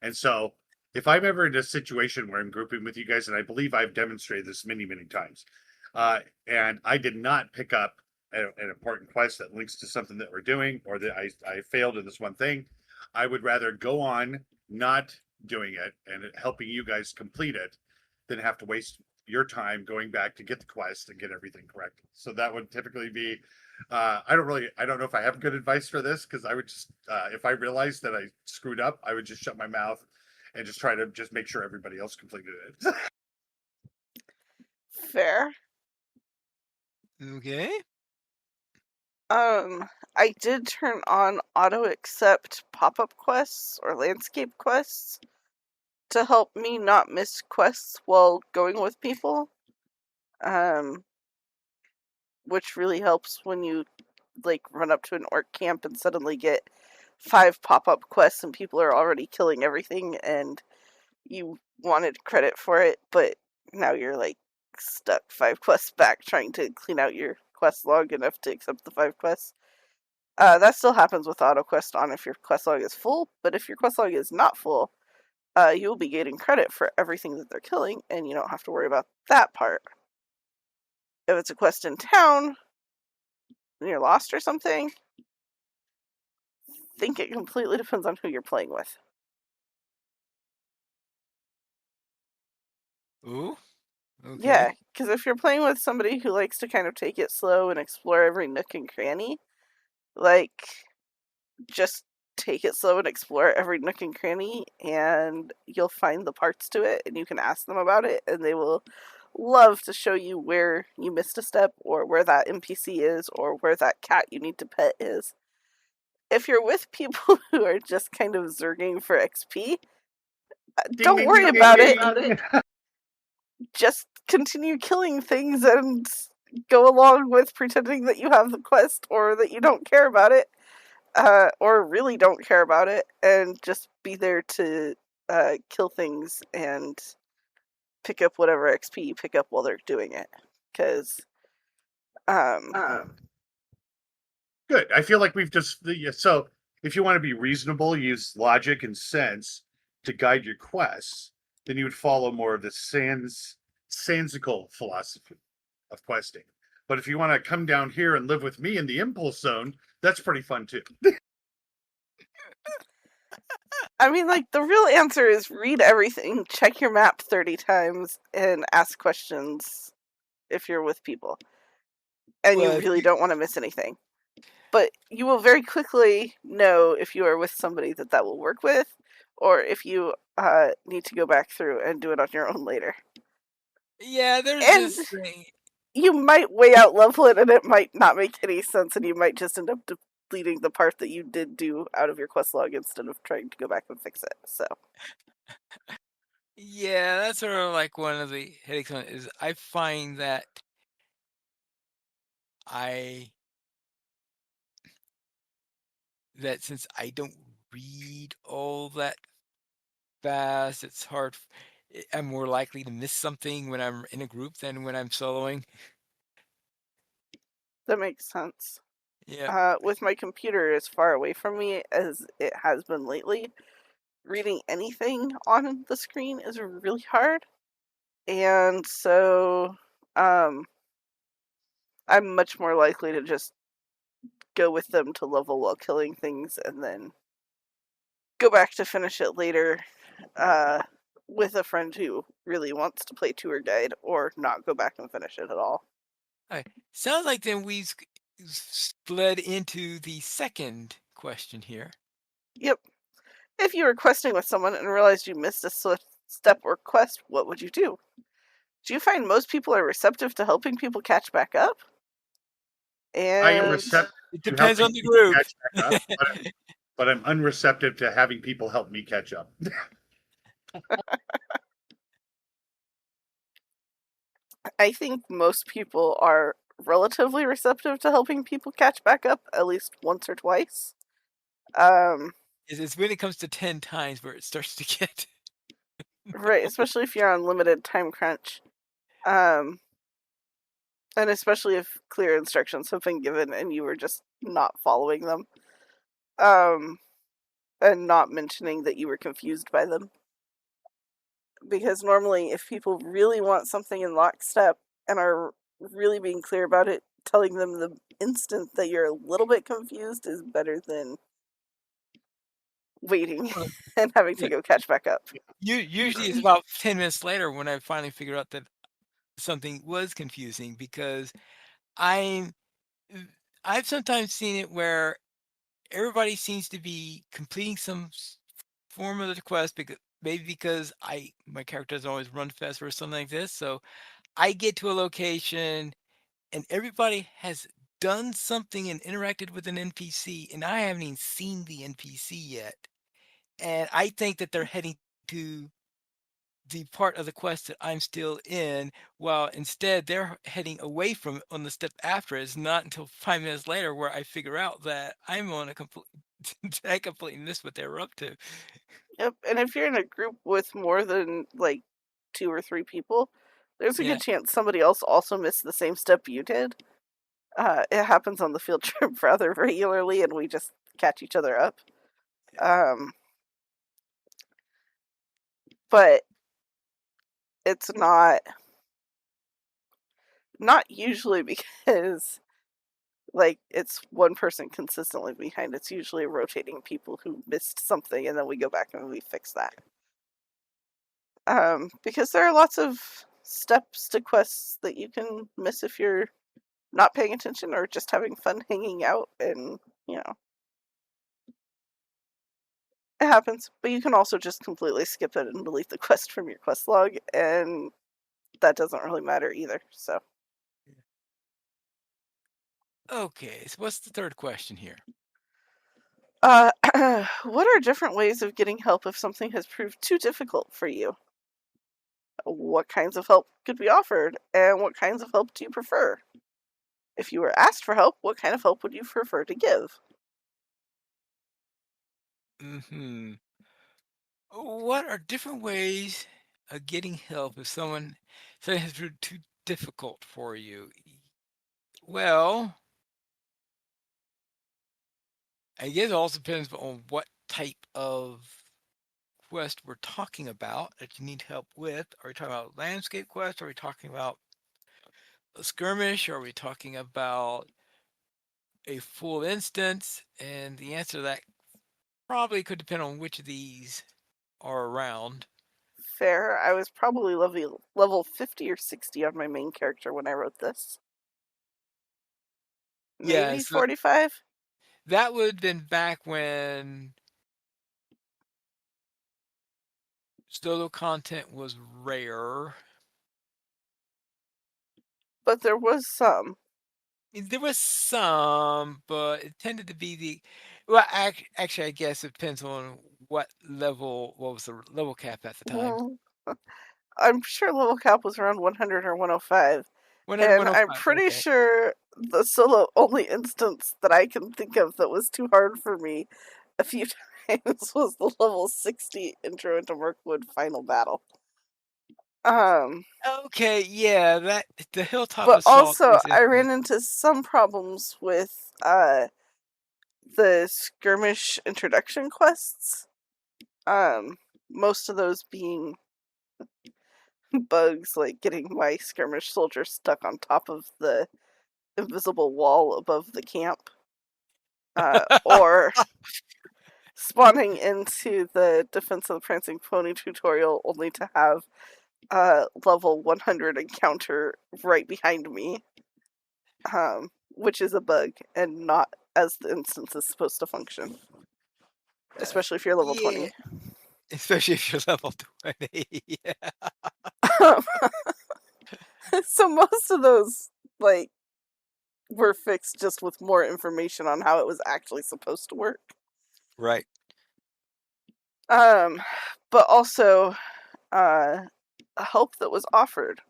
And so if I'm ever in a situation where I'm grouping with you guys, and I believe I've demonstrated this many, many times, and I did not pick up an important quest that links to something that we're doing, or that I failed in this one thing, I would rather go on not doing it and helping you guys complete it than have to waste your time going back to get the quest and get everything correct. So that would typically be I don't know if I have good advice for this, because I would just if I realized that I screwed up, I would just shut my mouth and just try to just make sure everybody else completed it. Fair. Okay. I did turn on auto accept pop-up quests or landscape quests to help me not miss quests while going with people. Which really helps when you like run up to an orc camp and suddenly get 5 pop-up quests and people are already killing everything and you wanted credit for it, but now you're like stuck 5 quests back trying to clean out your quest log enough to accept the 5 quests. That still happens with auto quest on if your quest log is full, but if your quest log is not full, you'll be getting credit for everything that they're killing and you don't have to worry about that part. If it's a quest in town and you're lost or something, I think it completely depends on who you're playing with. Ooh. Okay. Yeah, because if you're playing with somebody who likes to kind of take it slow and explore every nook and cranny, like, just take it slow and explore every nook and cranny, and you'll find the parts to it, and you can ask them about it, and they will love to show you where you missed a step, or where that NPC is, or where that cat you need to pet is. If you're with people who are just kind of zerging for XP, Ding, don't ding, worry ding, about ding, it. ding. Just continue killing things and go along with pretending that you have the quest or that you don't care about it, or really don't care about it, and just be there to kill things and pick up whatever XP you pick up while they're doing it. Because, Good. I feel like we've just so if you want to be reasonable, use logic and sense to guide your quests, then you would follow more of the Sansical philosophy of questing. But if you want to come down here and live with me in the impulse zone, that's pretty fun too. I mean, like, the real answer is read everything, check your map 30 times, and ask questions if you're with people. And you Well, really don't want to miss anything. But you will very quickly know if you are with somebody that will work with, or if you need to go back through and do it on your own later. yeah, there's And this thing. you might way out level it, and it might not make any sense, and you might just end up deleting the part that you did do out of your quest log instead of trying to go back and fix it. So Yeah, that's sort of like one of the headaches on it is I find that I that since I don't read all that fast, it's hard. I'm more likely to miss something when I'm in a group than when I'm soloing. that makes sense. Yeah. With my computer as far away from me as it has been lately, reading anything on the screen is really hard. And so I'm much more likely to just go with them to level while killing things and then go back to finish it later with a friend who really wants to play tour guide, or not go back and finish it at all. Sounds like then we've split into the second question here. Yep. If you were questing with someone and realized you missed a step or quest, what would you do? Do you find most people are receptive to helping people catch back up? I am And receptive It to depends helping on the people group. catch back up, but I'm unreceptive to having people help me catch up. I think most people are relatively receptive to helping people catch back up at least once or twice. It's when it comes to 10 times where it starts to get. Right, especially if you're on limited time crunch. And especially if clear instructions have been given and you were just not following them. And not mentioning that you were confused by them. Because normally, if people really want something in lockstep and are really being clear about it, telling them the instant that you're a little bit confused is better than waiting and having to Yeah. go catch back up. Usually it's about 10 minutes later when I finally figure out that something was confusing because I'm I've sometimes seen it where everybody seems to be completing some form of the quest because maybe because my character doesn't always run fast or something like this. So I get to a location and everybody has done something and interacted with an NPC, and I haven't even seen the NPC yet. And I think that they're heading to the part of the quest that I'm still in, while instead they're heading away from it on the step after. It's not until 5 minutes later where I figure out that I'm on a complete, I completely missed what they were up to. Yep, and if you're in a group with more than like 2 or 3 people, there's a Yeah. good chance somebody else also missed the same step you did. It happens on the field trip rather regularly, and we just catch each other up. But it's not usually because like it's one person consistently behind. It's usually rotating people who missed something, and then we go back and we fix that. Because there are lots of steps to quests that you can miss if you're not paying attention or just having fun hanging out, and you know. It happens, but you can also just completely skip it and delete the quest from your quest log, and that doesn't really matter either. So, Okay, so what's the third question here? what are different ways of getting help if something has proved too difficult for you? What kinds of help could be offered, and what kinds of help do you prefer? If you were asked for help, what kind of help would you prefer to give? Hmm. What are different ways of getting help if something has been too difficult for you? Well, I guess it also depends on what type of quest we're talking about that you need help with. Are we talking about landscape quest? Are we talking about a skirmish? Are we talking about a full instance? And the answer to that probably could depend on which of these are around. Fair. I was probably level 50 or 60 on my main character when I wrote this. Yeah, Maybe so 45? that would have been back when solo content was rare. But there was some. There was some, but it tended to be well, actually, I guess it depends on what was the level cap at the time. Well, I'm sure level cap was around 100 or 105. 100, And I'm 105. pretty Okay. sure the solo only instance that I can think of that was too hard for me a few times was the level 60 intro into Mirkwood final battle. Okay, yeah, the hilltop But assault also is I ran infamous. into some problems with the skirmish introduction quests. Most of those being bugs, like getting my skirmish soldier stuck on top of the invisible wall above the camp, or spawning into the Defense of the Prancing Pony tutorial only to have a level 100 encounter right behind me, which is a bug and not as the instance is supposed to function, especially if you're level Yeah, 20. especially if you're level 20. Yeah. So most of those, like, were fixed just with more information on how it was actually supposed to work. Right. Um, but also, help that was offered.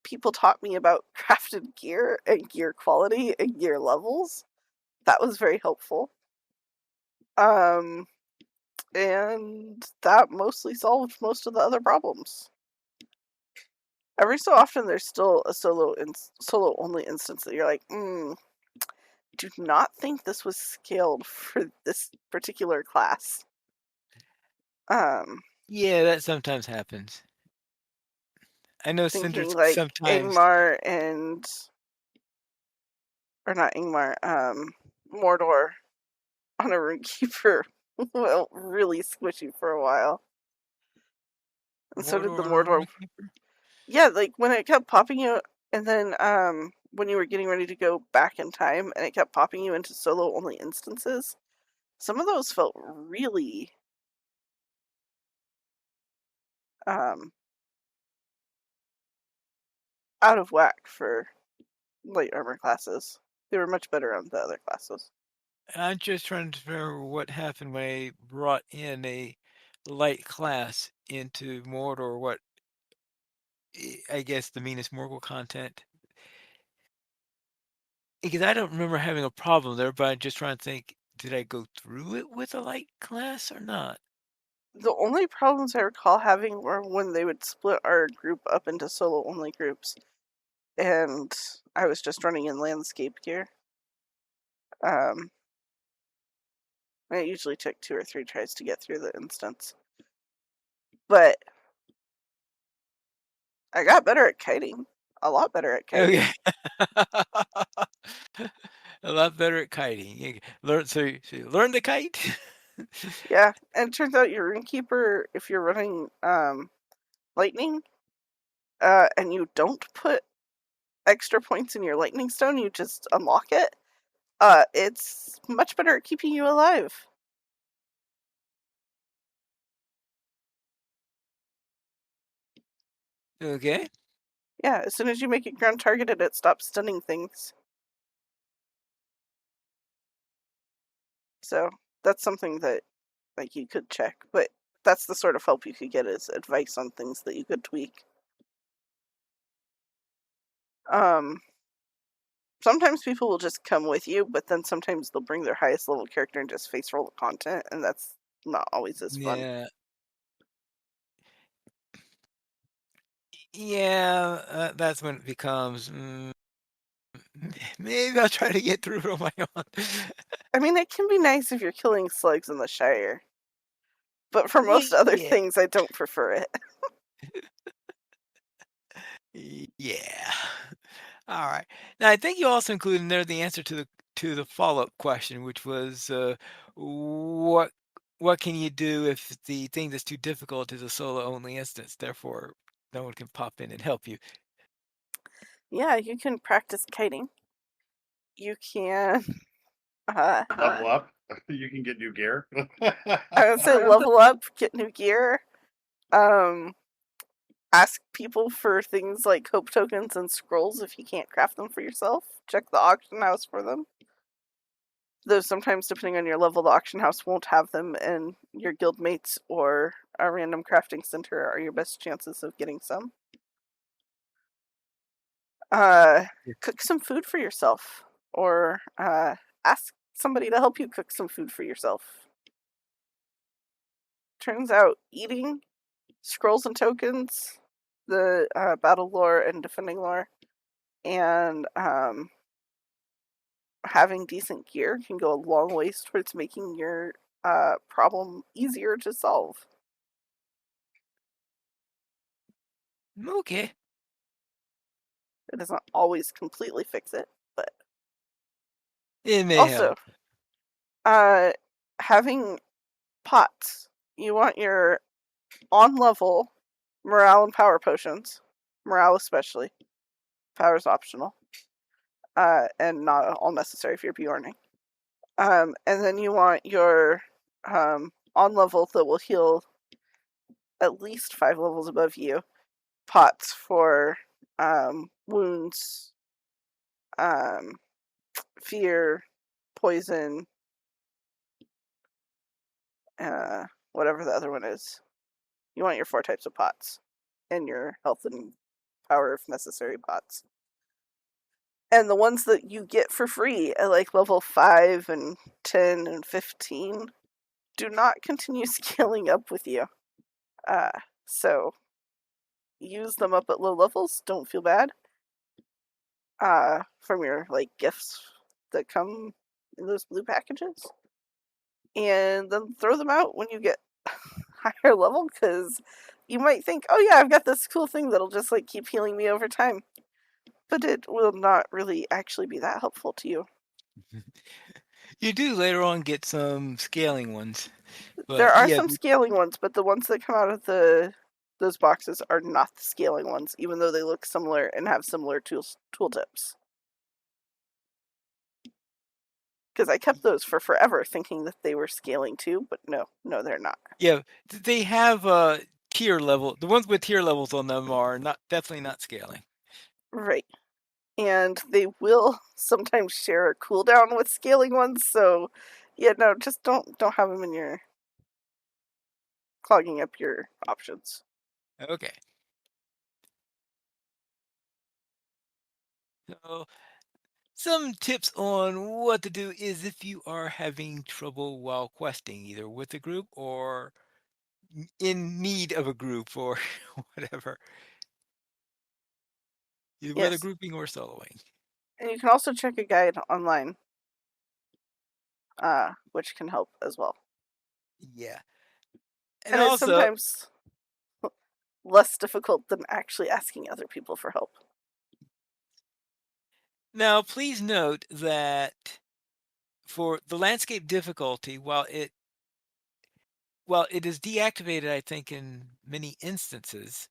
People taught me about crafted gear and gear quality and gear levels. That was very helpful. Um, and that mostly solved most of the other problems. Every so often, there's still a solo only instance that you're like, do not think this was scaled for this particular class. Yeah, that sometimes happens. I know Thinking Cinder's like sometimes. Ingmar and or not Ingmar, Mordor on a Runekeeper well, really squishy for a while. And so did the Mordor on a Mordor. Runekeeper? Yeah, like when it kept popping you, and then when you were getting ready to go back in time, and it kept popping you into solo only instances. Some of those felt really um out of whack for light armor classes. They were much better on the other classes. I'm just trying to remember what happened when I brought in a light class into Mordor. I guess the meanest Morgul content. Because I don't remember having a problem there, but I'm just trying to think, did I go through it with a light class or not? The only problems I recall having were when they would split our group up into solo only groups, and I was just running in landscape gear. Um, it usually took 2 or 3 tries to get through the instance. But I got better at kiting. A lot better at kiting. Okay. A lot better at kiting. So you learn to kite? Yeah, and it turns out your Runekeeper, if you're running lightning, and you don't put extra points in your lightning stone, you just unlock it. It's much better at keeping you alive. Okay. Yeah, as soon as you make it ground targeted, it stops stunning things. So that's something that like you could check, but that's the sort of help you could get is advice on things that you could tweak. Um, Sometimes people will just come with you, but then sometimes they'll bring their highest level character and just face roll the content, and that's not always as fun. Yeah. Yeah, that's when it becomes, maybe I'll try to get through it on my own. I mean, it can be nice if you're killing slugs in the Shire, but for Well, most other yeah. things, I don't prefer it. Yeah. All right. Now, I think you also included in there the answer to the follow-up question, which was, what what can you do if the thing that's too difficult is a solo-only instance? Therefore, no one can pop in and help you. Yeah, you can practice kiting. You can, uh, Level up. You can get new gear. I would say level up, get new gear. Um, Ask people for things like hope tokens and scrolls if you can't craft them for yourself. Check the auction house for them. Though sometimes, depending on your level, the auction house won't have them, and your guild mates or a random crafting center are your best chances of getting some. Yeah. Cook some food for yourself, or ask somebody to help you cook some food for yourself. Turns out eating scrolls and tokens, the battle lore and defending lore, and having decent gear can go a long ways towards making your problem easier to solve. Okay. It doesn't always completely fix it, but It may also help. having pots. You want your on level morale and power potions, morale especially. Power's optional, and not all necessary if you're Bjorning. And then you want your on level that will heal at least 5 levels above you pots for wounds, um, fear, poison, whatever the other one is. You want your 4 types of pots and your health and power if necessary pots. And the ones that you get for free at like level 5 and 10 and 15 do not continue scaling up with you. Uh, so use them up at low levels. Don't feel bad. From your like gifts that come in those blue packages. And then throw them out when you get higher level because you might think, oh yeah, I've got this cool thing that'll just like keep healing me over time. But it will not really actually be that helpful to you. You do later on get some scaling ones, There but are yeah, some scaling ones, but the ones that come out of those boxes are not the scaling ones, even though they look similar and have similar tooltips. Because I kept those for forever, thinking that they were scaling too, but no, they're not. yeah, they have tier level. The ones with tier levels on them are not definitely not scaling. Right. And they will sometimes share a cooldown with scaling ones, so yeah, no, just don't have them in your clogging up your options. Okay. So some tips on what to do is if you are having trouble while questing, either with a group or in need of a group or whatever, either whether Yes. grouping or soloing. And you can also check a guide online, which can help as well. Yeah. And And it's also, sometimes less difficult than actually asking other people for help. now please note that for the landscape difficulty, while it is deactivated, I think in many instances,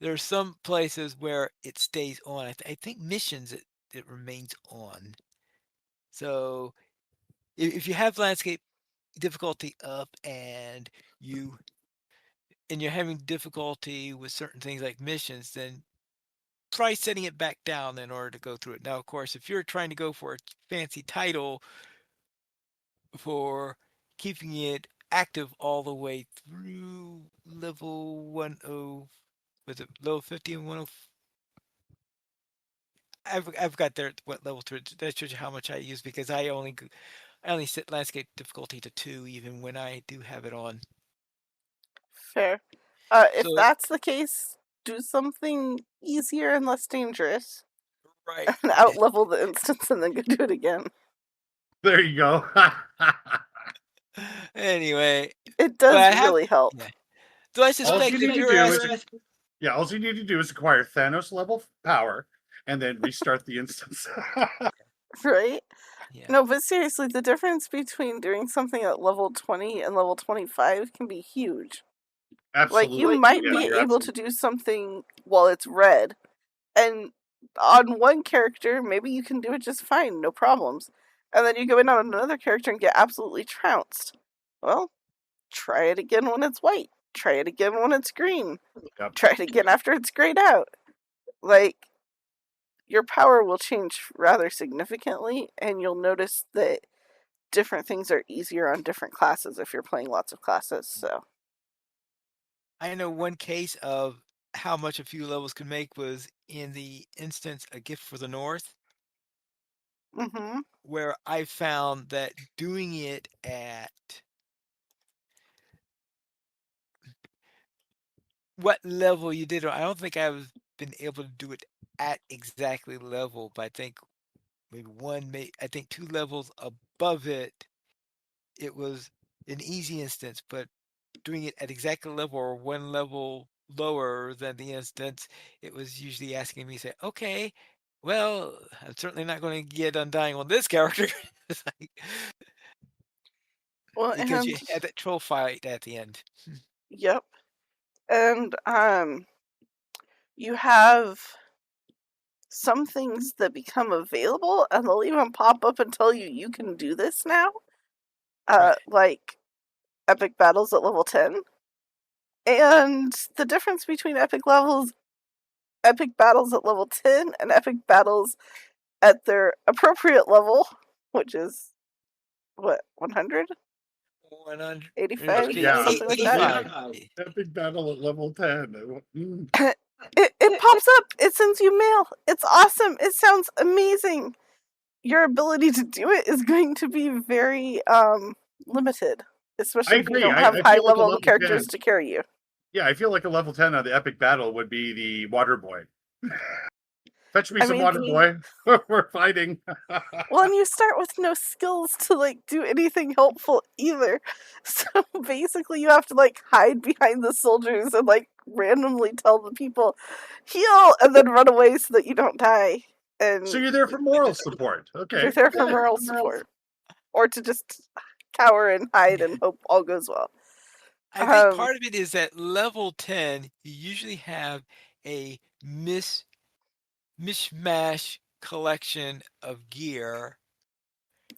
there are some places where it stays on. I think missions it remains on. So if you have landscape difficulty up and you and you're having difficulty with certain things like missions, then try setting it back down in order to go through it. Now, of course, if you're trying to go for a fancy title for keeping it active all the way through level 10, was it level 50 and 10? I've got there what level through. That shows you how much I use because I only set landscape difficulty to 2 even when I do have it on. Fair. If So that's the case, do something easier and less dangerous right. and outlevel the instance and then go do it again. There you go. Anyway, It but I does have really help. yeah. So I All suspect you if need to you're do asking, is all you need to do is acquire Thanos level power and then restart the instance. Right? yeah, No, but seriously, the difference between doing something at level 20 and level 25 can be huge. Like, you Absolutely. might Yeah, be you're able to absolutely do something while it's red, and on one character, maybe you can do it just fine, no problems. And then you go in on another character and get absolutely trounced. Well, try it again when it's white. Try it again when it's green. yep. Try it again after it's grayed out. Like, your power will change rather significantly, and you'll notice that different things are easier on different classes if you're playing lots of classes. So, I know one case of how much a few levels could make was in the instance A Gift for the North, mm-hmm. where I found that doing it at what level you did, I don't think I've been able to do it at exactly level, but I think maybe I think 2 levels above it, it was an easy instance, but doing it at exactly level or 1 level lower than the instance, it was usually asking me, say, okay, well, I'm certainly not going to get undying on this character. It's like, Well, because you and had that troll fight at the end. yep, and you have some things that become available, and they'll even pop up and tell you can do this now. Right. Like epic battles at level 10. And the difference between epic battles at level 10 and epic battles at their appropriate level, which is what, 100? 100, 85? Yeah. Something like that. 85. Epic battle at level 10. It pops up. It sends you mail. It's awesome. It sounds amazing. Your ability to do it is going to be very limited, I especially if you agree. don't have I high feel like a level level characters 10. to carry you. Yeah, I feel like a level 10 on the epic battle would be the water boy. Fetch me I some mean, water boy. We're fighting. well, and you start with no skills to like do anything helpful either. So basically, you have to like hide behind the soldiers and like randomly tell the people heal, and then run away so that you don't die. So And you're there for moral support. Okay. you're there for moral support, or to just cower and hide and hope all goes well. I think part of it is that level 10, you usually have a mishmash collection of gear,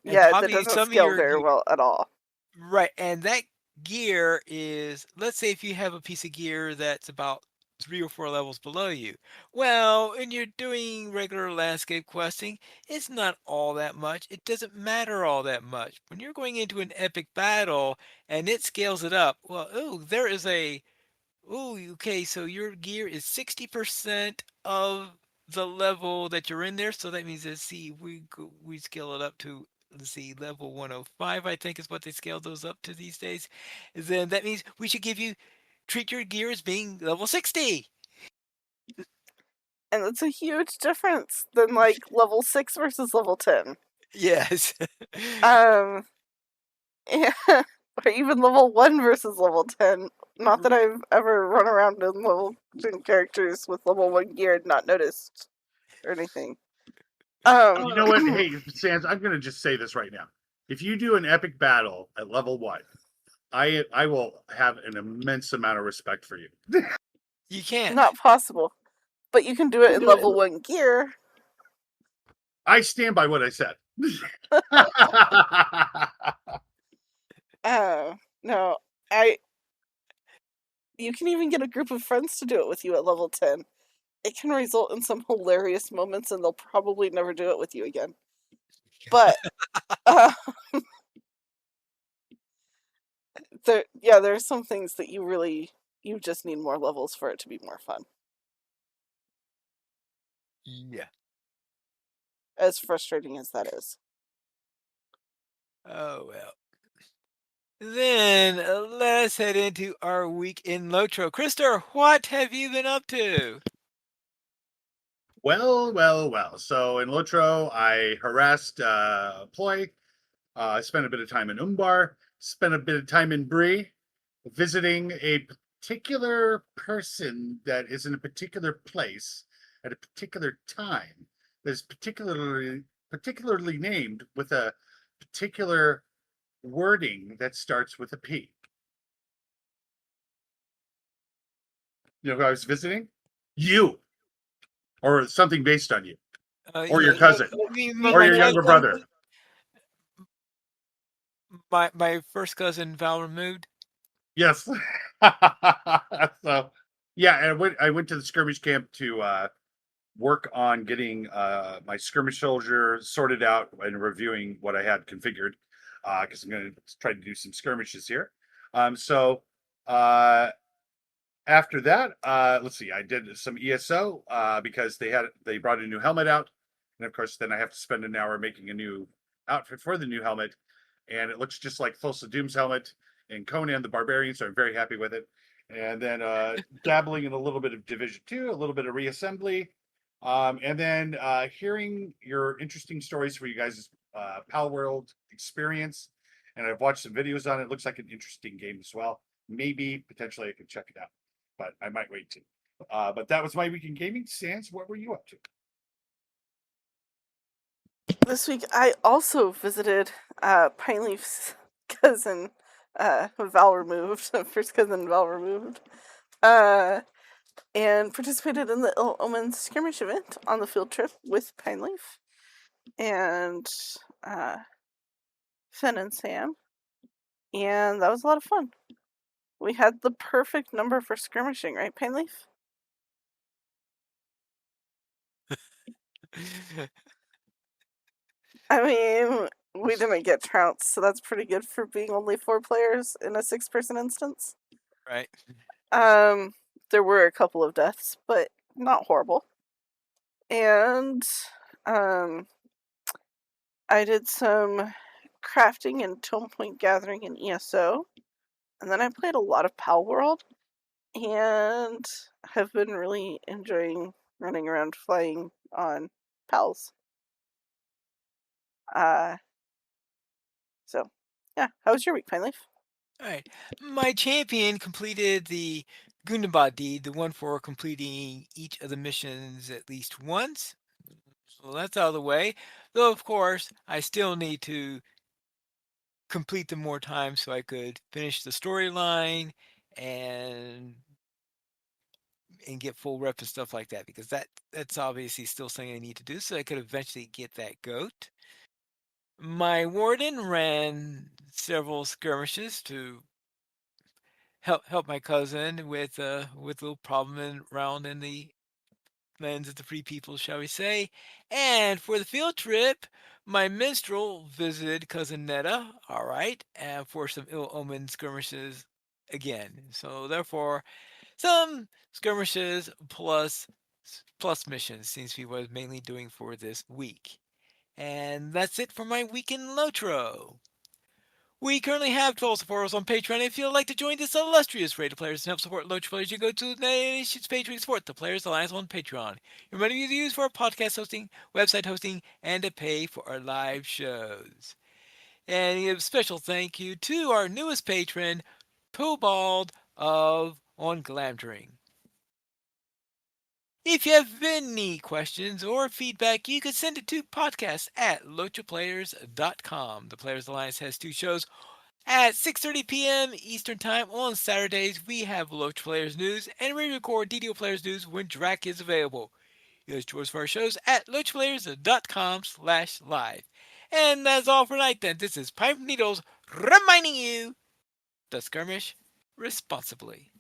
and Yeah, that probably doesn't some of scale your very well at all. right, and that gear is, let's say if you have a piece of gear that's about 3 or 4 levels below you. Well, when you're doing regular landscape questing, it's not all that much. It doesn't matter all that much. When you're going into an epic battle and it scales it up, well, oh, there is a oh, okay, so your gear is 60% of the level that you're in there. So that means, let's see, we scale it up to, let's see, level 105, I think is what they scale those up to these days. Then that means we should treat your gear as being level 60. And it's a huge difference than like level 6 versus level 10. Yes. Yeah, or even level 1 versus level 10. Not that I've ever run around in level 10 characters with level 1 gear and not noticed or anything. You know what? Hey, Sans, I'm going to just say this right now. If you do an epic battle at level 1, I will have an immense amount of respect for you. You can't. Not possible. But you can do it in level 1 gear. I stand by what I said. No, I you can even get a group of friends to do it with you at level 10. It can result in some hilarious moments, and they'll probably never do it with you again. But there are some things that you just need more levels for it to be more fun. Yeah. As frustrating as that is. Oh, well. Then let's head into our week in LOTRO. Krister, what have you been up to? Well. So in Lotro, I harassed Ploy. I spent a bit of time in Umbar. Spent a bit of time in Bree, visiting a particular person that is in a particular place at a particular time that is particularly named with a particular wording that starts with a P. You know who I was visiting? You, or something based on you, or your cousin, You mean or my your younger cousin? brother. My first cousin, Val removed? Yes. So, yeah, I went to the skirmish camp to work on getting my skirmish soldier sorted out and reviewing what I had configured because I'm going to try to do some skirmishes here. So uh, after that, let's see, I did some ESO because they brought a new helmet out, and of course, then I have to spend an hour making a new outfit for the new helmet, and it looks just like Thulsa Doom's helmet and Conan the Barbarian, so I'm very happy with it. And then dabbling in a little bit of Division 2, a little bit of reassembly, and then hearing your interesting stories for you guys' Pal World experience. And I've watched some videos on it. It looks like an interesting game as well. Maybe potentially I could check it out, but I might wait to. But that was my week in gaming. Sans, what were you up to? This week I also visited Pineleaf's cousin, Val removed, first cousin Val removed, and participated in the Ill Omens skirmish event on the field trip with Pineleaf and Finn and Sam, and that was a lot of fun. We had the perfect number for skirmishing, right, Pineleaf? I mean, we didn't get trounced, so that's pretty good for being only 4 players in a 6-person instance. Right. There were a couple of deaths, but not horrible. And I did some crafting and tome point gathering in ESO, and then I played a lot of Pal World, and have been really enjoying running around flying on pals. So yeah, how was your week, Pineleaf? All right. My champion completed the Gundabad deed, the one for completing each of the missions at least once. So that's out of the way. Though, of course, I still need to complete them more times so I could finish the storyline and get full rep and stuff like that because that's obviously still something I need to do so I could eventually get that goat. My warden ran several skirmishes to help my cousin with a little problem around in the lands of the free people, shall we say. And for the field trip, my minstrel visited cousin Netta, all right, and for some ill omened skirmishes again. So therefore, some skirmishes plus missions seems to be what I was mainly doing for this week. And that's it for my week in Lotro. We currently have 12 supporters on Patreon. If you'd like to join this illustrious rate of players and help support Loach players, you go to the nation's page to support the Players Alliance on Patreon. Your money is used for podcast hosting, website hosting, and to pay for our live shows. And a special thank you to our newest patron, Pobald of On Glamdring. If you have any questions or feedback, you can send it to podcast@lotraplayers.com. The Players Alliance has 2 shows at 6:30 p.m. Eastern Time on Saturdays. We have LOTRO Players News, and we record DDO Players News when Drac is available. You can choose for our shows at lotraplayers.com/live. And that's all for tonight then. This is Pipe Needles reminding you to skirmish responsibly.